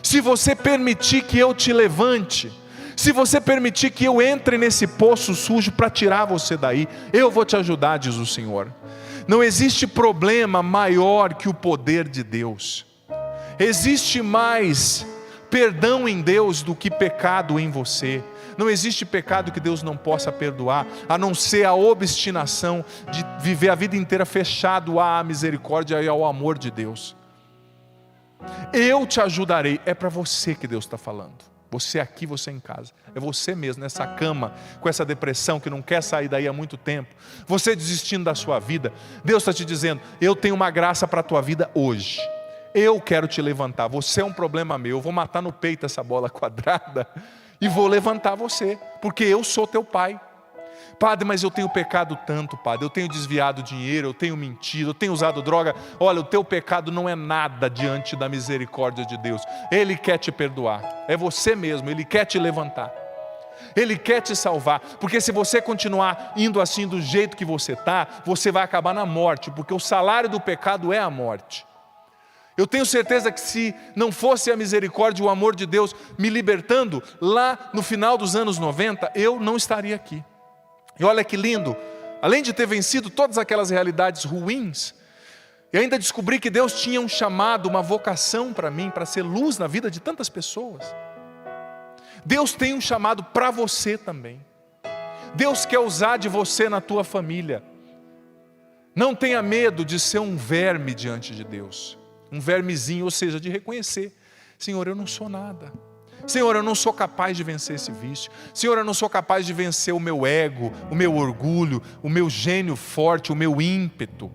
se você permitir que eu te levante, se você permitir que eu entre nesse poço sujo para tirar você daí, eu vou te ajudar, diz o Senhor. Não existe problema maior que o poder de Deus. Existe mais perdão em Deus do que pecado em você. Não existe pecado que Deus não possa perdoar, a não ser a obstinação de viver a vida inteira fechado à misericórdia e ao amor de Deus. Eu te ajudarei. É para você que Deus está falando. Você aqui, você em casa. É você mesmo, nessa cama, com essa depressão que não quer sair daí há muito tempo. Você desistindo da sua vida. Deus está te dizendo, eu tenho uma graça para a tua vida hoje. Eu quero te levantar. Você é um problema meu. Eu vou matar no peito essa bola quadrada e vou levantar você, porque eu sou teu pai. Padre, mas eu tenho pecado tanto, padre, eu tenho desviado dinheiro, eu tenho mentido, eu tenho usado droga. Olha, o teu pecado não é nada diante da misericórdia de Deus. Ele quer te perdoar, é você mesmo, Ele quer te levantar, Ele quer te salvar, porque se você continuar indo assim do jeito que você está, você vai acabar na morte, porque o salário do pecado é a morte. Eu tenho certeza que se não fosse a misericórdia e o amor de Deus me libertando, lá no final dos anos 90, eu não estaria aqui. E olha que lindo, além de ter vencido todas aquelas realidades ruins, eu ainda descobri que Deus tinha um chamado, uma vocação para mim, para ser luz na vida de tantas pessoas. Deus tem um chamado para você também. Deus quer usar de você na tua família. Não tenha medo de ser um verme diante de Deus. Um vermezinho, ou seja, de reconhecer, Senhor, eu não sou nada. Senhor, eu não sou capaz de vencer esse vício. Senhor, eu não sou capaz de vencer o meu ego, o meu orgulho, o meu gênio forte, o meu ímpeto.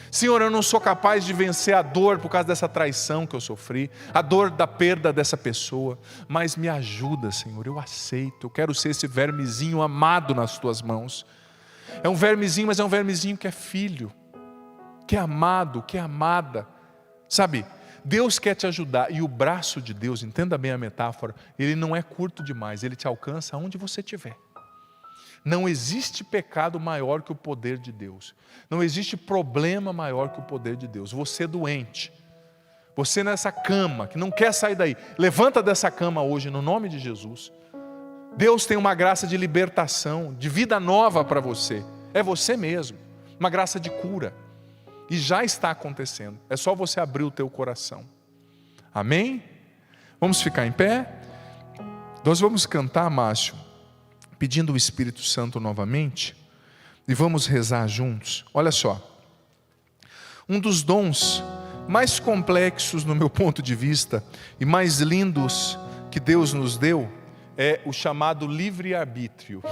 Senhor, eu não sou capaz de vencer a dor por causa dessa traição que eu sofri, a dor da perda dessa pessoa. Mas me ajuda, Senhor, eu aceito. Eu quero ser esse vermezinho amado nas tuas mãos. É um vermezinho, mas é um vermezinho que é filho, que é amado, que é amada. Sabe, Deus quer te ajudar e o braço de Deus, entenda bem a metáfora, ele não é curto demais, ele te alcança onde você estiver. Não existe pecado maior que o poder de Deus. Não existe problema maior que o poder de Deus. Você doente, você nessa cama que não quer sair daí, levanta dessa cama hoje no nome de Jesus. Deus tem uma graça de libertação, de vida nova para você. É você mesmo, uma graça de cura. E já está acontecendo, é só você abrir o teu coração. Amém? Vamos ficar em pé? Nós vamos cantar, Márcio, pedindo o Espírito Santo novamente, e vamos rezar juntos. Olha só, um dos dons mais complexos no meu ponto de vista, e mais lindos que Deus nos deu, é o chamado livre-arbítrio.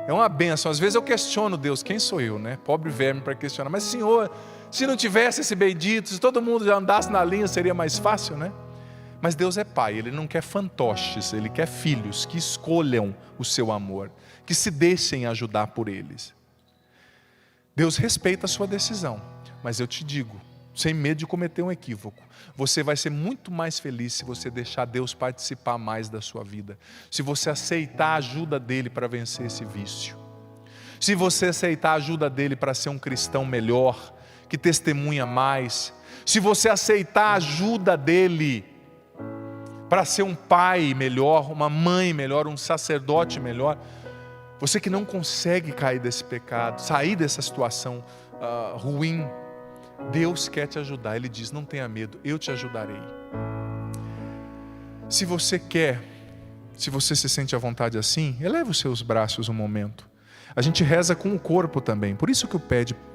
É uma bênção. Às vezes eu questiono Deus, quem sou eu, né? Pobre verme para questionar. Mas Senhor, se não tivesse esse bendito, se todo mundo já andasse na linha, seria mais fácil, né? Mas Deus é Pai, Ele não quer fantoches, Ele quer filhos que escolham o seu amor, que se deixem ajudar por eles. Deus respeita a sua decisão, mas eu te digo, sem medo de cometer um equívoco, você vai ser muito mais feliz se você deixar Deus participar mais da sua vida, se você aceitar a ajuda dEle para vencer esse vício, se você aceitar a ajuda dEle para ser um cristão melhor, que testemunha mais, se você aceitar a ajuda dEle para ser um pai melhor, uma mãe melhor, um sacerdote melhor, você que não consegue cair desse pecado, sair dessa situação ruim, Deus quer te ajudar. Ele diz, não tenha medo, eu te ajudarei. Se você quer, se você se sente à vontade assim, eleva os seus braços um momento. A gente reza com o corpo também, por isso que o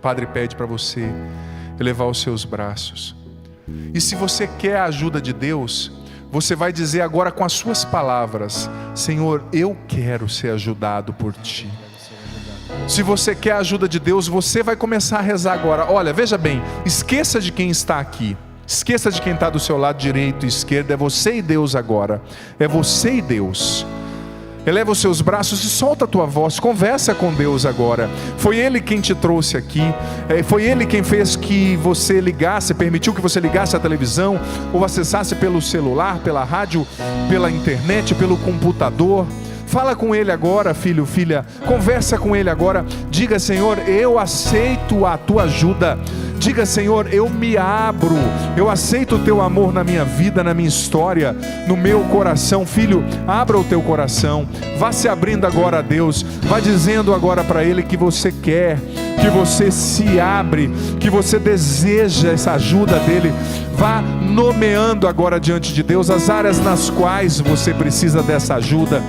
Padre pede para você elevar os seus braços. E se você quer a ajuda de Deus, você vai dizer agora com as suas palavras, Senhor, eu quero ser ajudado por Ti. Se você quer a ajuda de Deus, você vai começar a rezar agora. Olha, veja bem, esqueça de quem está aqui, esqueça de quem está do seu lado direito e esquerdo. É você e Deus agora, é você e Deus. Eleva os seus braços e solta a tua voz, conversa com Deus agora. Foi Ele quem te trouxe aqui, foi Ele quem fez que você ligasse, permitiu que você ligasse a televisão, ou acessasse pelo celular, pela rádio, pela internet, pelo computador. Fala com Ele agora, filho, filha, conversa com Ele agora. Diga, Senhor, eu aceito a Tua ajuda. Diga: Senhor, eu me abro, eu aceito o teu amor na minha vida, na minha história, no meu coração. Filho, abra o teu coração, vá se abrindo agora a Deus, vá dizendo agora para Ele que você quer, que você se abre, que você deseja essa ajuda dEle. Vá nomeando agora diante de Deus as áreas nas quais você precisa dessa ajuda.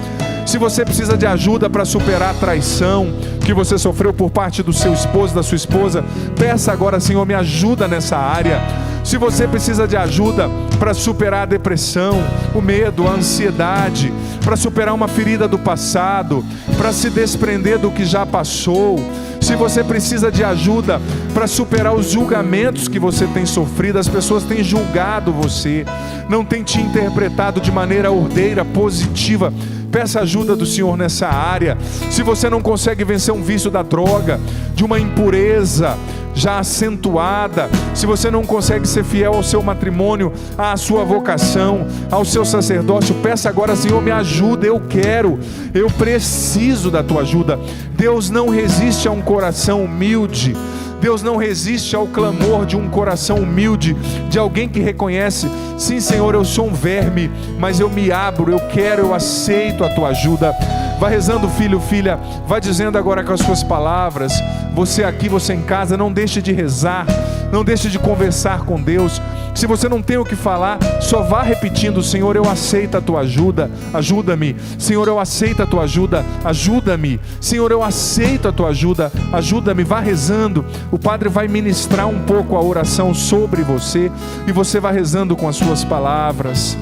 Se você precisa de ajuda para superar a traição que você sofreu por parte do seu esposo, da sua esposa, peça agora: Senhor, me ajuda nessa área. Se você precisa de ajuda para superar a depressão, o medo, a ansiedade, para superar uma ferida do passado, para se desprender do que já passou, se você precisa de ajuda para superar os julgamentos que você tem sofrido, as pessoas têm julgado você, não têm te interpretado de maneira ordeira, positiva, peça ajuda do Senhor nessa área. Se você não consegue vencer um vício da droga, de uma impureza já acentuada, se você não consegue ser fiel ao seu matrimônio, à sua vocação, ao seu sacerdócio, peça agora: Senhor, me ajuda, eu quero, eu preciso da tua ajuda. Deus não resiste a um coração humilde. Deus não resiste ao clamor de um coração humilde, de alguém que reconhece: sim, Senhor, eu sou um verme, mas eu me abro, eu quero, eu aceito a tua ajuda. Vai rezando, filho, filha, vai dizendo agora com as suas palavras. Você aqui, você em casa, não deixe de rezar, não deixe de conversar com Deus. Se você não tem o que falar, só vá repetindo: Senhor, eu aceito a tua ajuda, ajuda-me. Senhor, eu aceito a tua ajuda, ajuda-me. Senhor, eu aceito a tua ajuda, ajuda-me. Vá rezando, o Padre vai ministrar um pouco a oração sobre você, e você vai rezando com as suas palavras.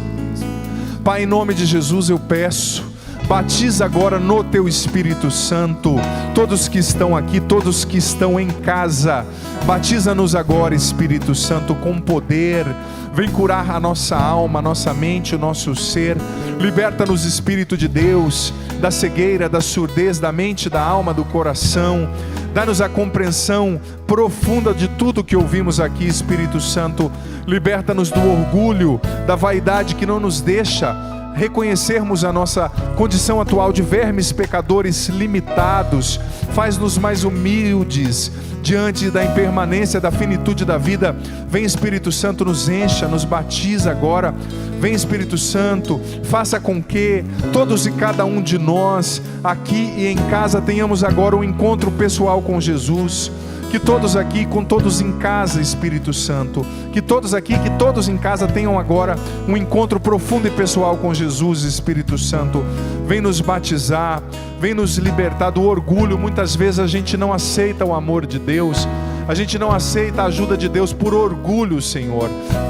Pai, em nome de Jesus eu peço, batiza agora no teu Espírito Santo todos que estão aqui, todos que estão em casa. Batiza-nos agora, Espírito Santo, com poder. Vem curar a nossa alma, a nossa mente, o nosso ser. Liberta-nos, Espírito de Deus, da cegueira, da surdez, da mente, da alma, do coração. Dá-nos a compreensão profunda de tudo que ouvimos aqui, Espírito Santo. Liberta-nos do orgulho, da vaidade que não nos deixa reconhecermos a nossa condição atual de vermes pecadores limitados. Faz-nos mais humildes diante da impermanência, da finitude da vida. Vem, Espírito Santo, nos encha, nos batiza agora. Vem, Espírito Santo, faça com que todos e cada um de nós aqui e em casa tenhamos agora um encontro pessoal com Jesus. Que todos aqui, com todos em casa, Espírito Santo, que todos aqui, que todos em casa tenham agora um encontro profundo e pessoal com Jesus, Espírito Santo. Vem nos batizar, vem nos libertar do orgulho. Muitas vezes a gente não aceita o amor de Deus, a gente não aceita a ajuda de Deus por orgulho, Senhor.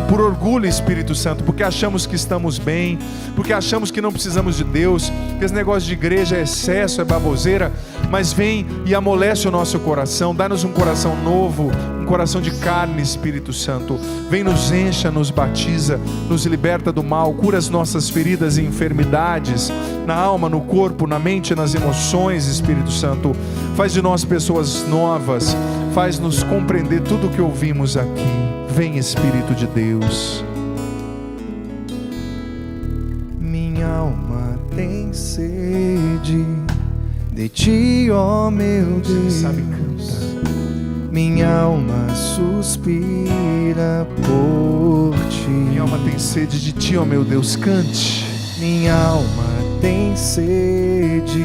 Por orgulho, Espírito Santo, porque achamos que estamos bem, porque achamos que não precisamos de Deus, que esse negócio de igreja é excesso, é baboseira. Mas vem e amolece o nosso coração, dá-nos um coração novo, um coração de carne, Espírito Santo. Vem, nos encha, nos batiza, nos liberta do mal, cura as nossas feridas e enfermidades, na alma, no corpo, na mente, nas emoções, Espírito Santo. Faz de nós pessoas novas, faz-nos compreender tudo o que ouvimos aqui. Vem, Espírito de Deus. Minha alma tem sede de ti, ó meu Deus. Sabe cantar. Minha alma suspira por ti. Minha alma tem sede de ti, ó meu Deus. Cante. Minha alma tem sede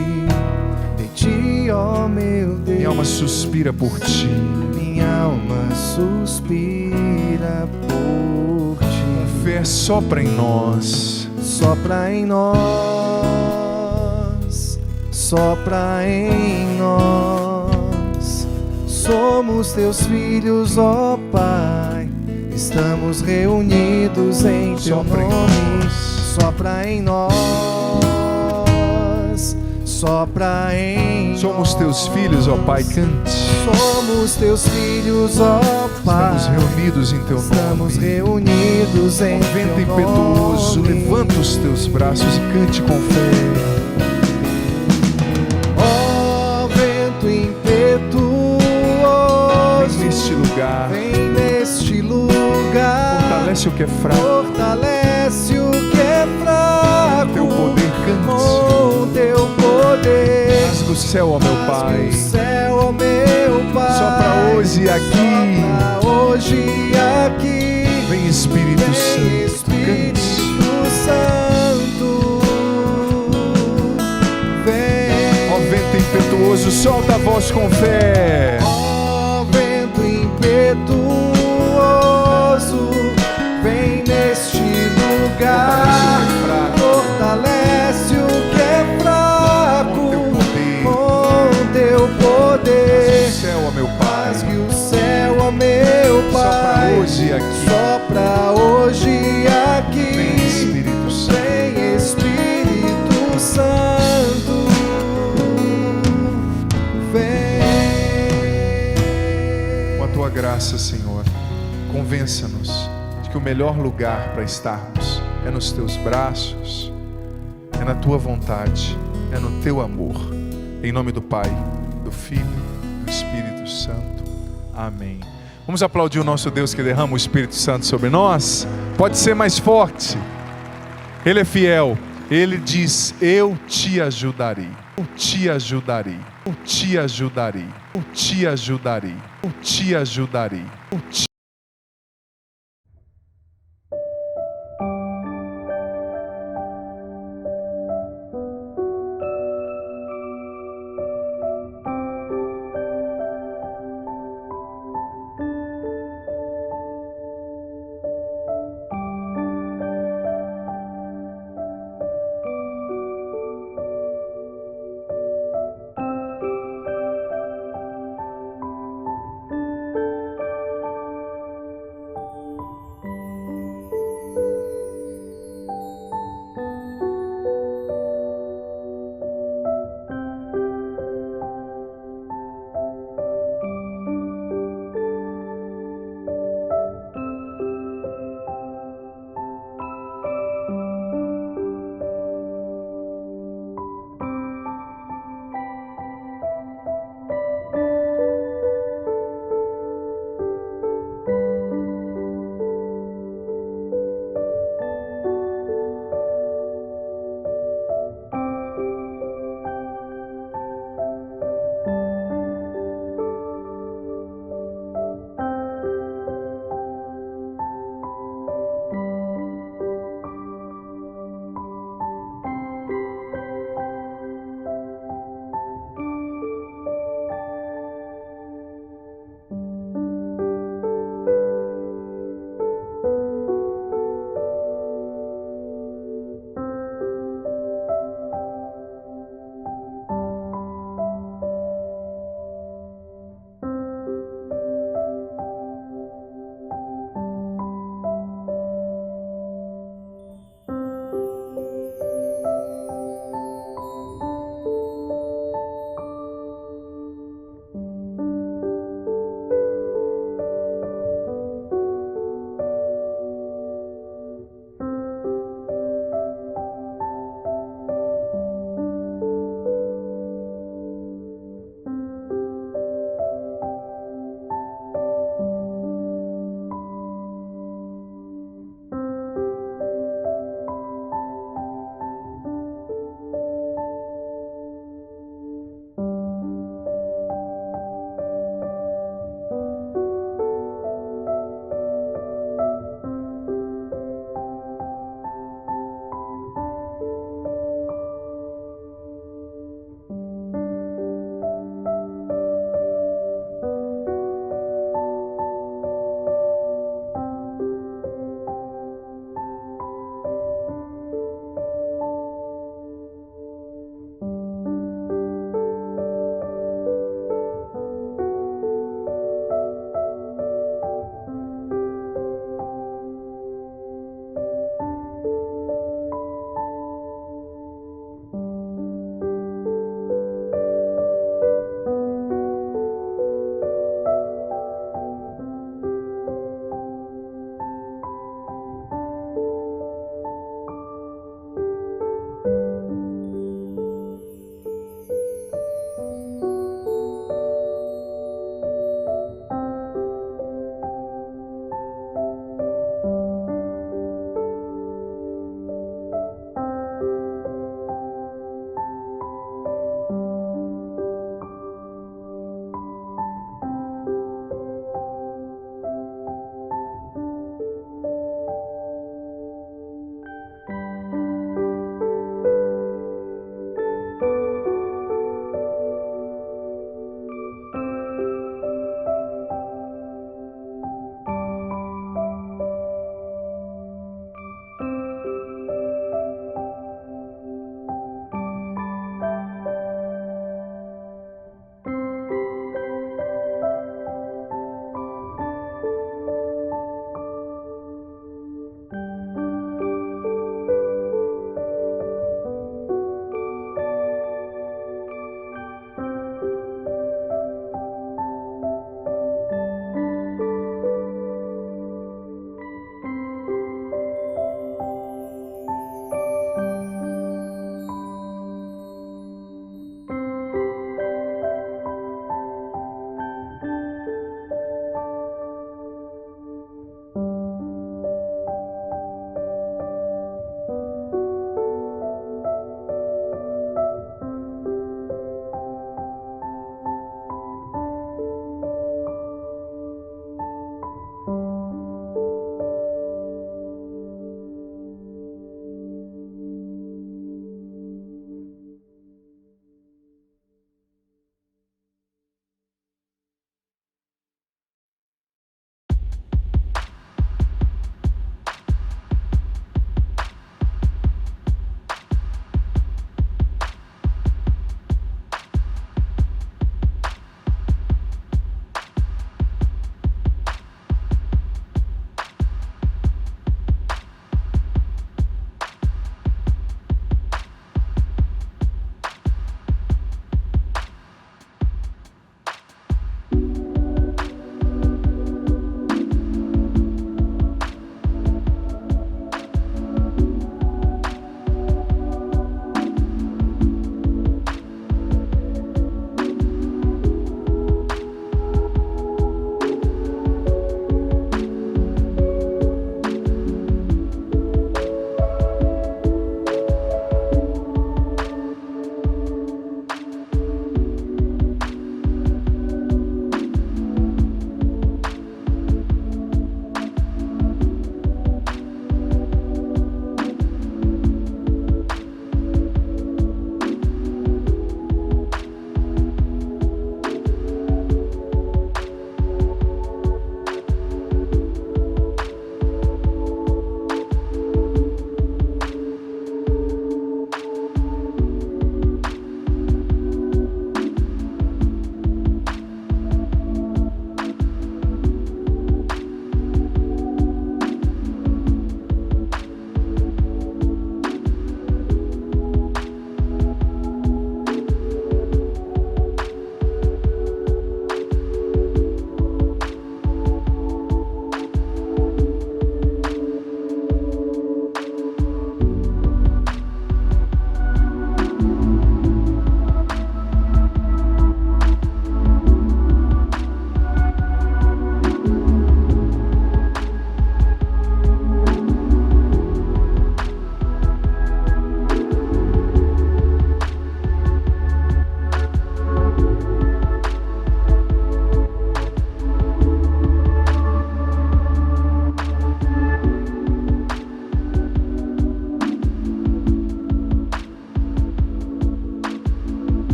de ti, ó meu Deus. Minha alma suspira por ti. Minha alma suspira por ti. Com fé, sopra em nós. Sopra em nós, sopra em nós. Somos teus filhos, ó Pai. Estamos reunidos em teu nome. Sopra em nós, sopra em nós. Somos teus filhos, ó Pai, cante. Somos teus filhos, ó Pai. Estamos reunidos em teu nome. Estamos reunidos em teu Vento impetuoso, nome. levanta os teus braços e cante com fé. Ó vento impetuoso, Vem neste lugar, vem neste lugar. fortalece o que é fraco. Fortalece o que é fraco. Com teu poder, cante. Com teu poder. Rasga o céu, ó meu Pai. Rasga o céu, ó meu Pai. Sopra hoje e aqui. Sopra hoje hoje aqui. Vem Espírito Vem Santo. Espírito Santo. Vem. Ó vento impetuoso, solta a voz com fé. Ó vento impetuoso, vem neste lugar. Fortalece o que é fraco com teu poder. O céu, ó meu Pai. Faz que o céu, ó meu Pai, Só pra hoje aqui. Só pra hoje aqui. Vem Espírito Santo. Vem Espírito Santo. Vem. Com a tua graça, Senhor, convença-nos de que o melhor lugar para estarmos é nos teus braços, é na tua vontade, é no teu amor. Em nome do Pai, do Filho, do Espírito Santo. Amém. Vamos aplaudir o nosso Deus que derrama o Espírito Santo sobre nós? Pode ser mais forte. Ele é fiel. Ele diz: eu te ajudarei. Eu te ajudarei. Eu te ajudarei. Eu te ajudarei. Eu te ajudarei. Eu te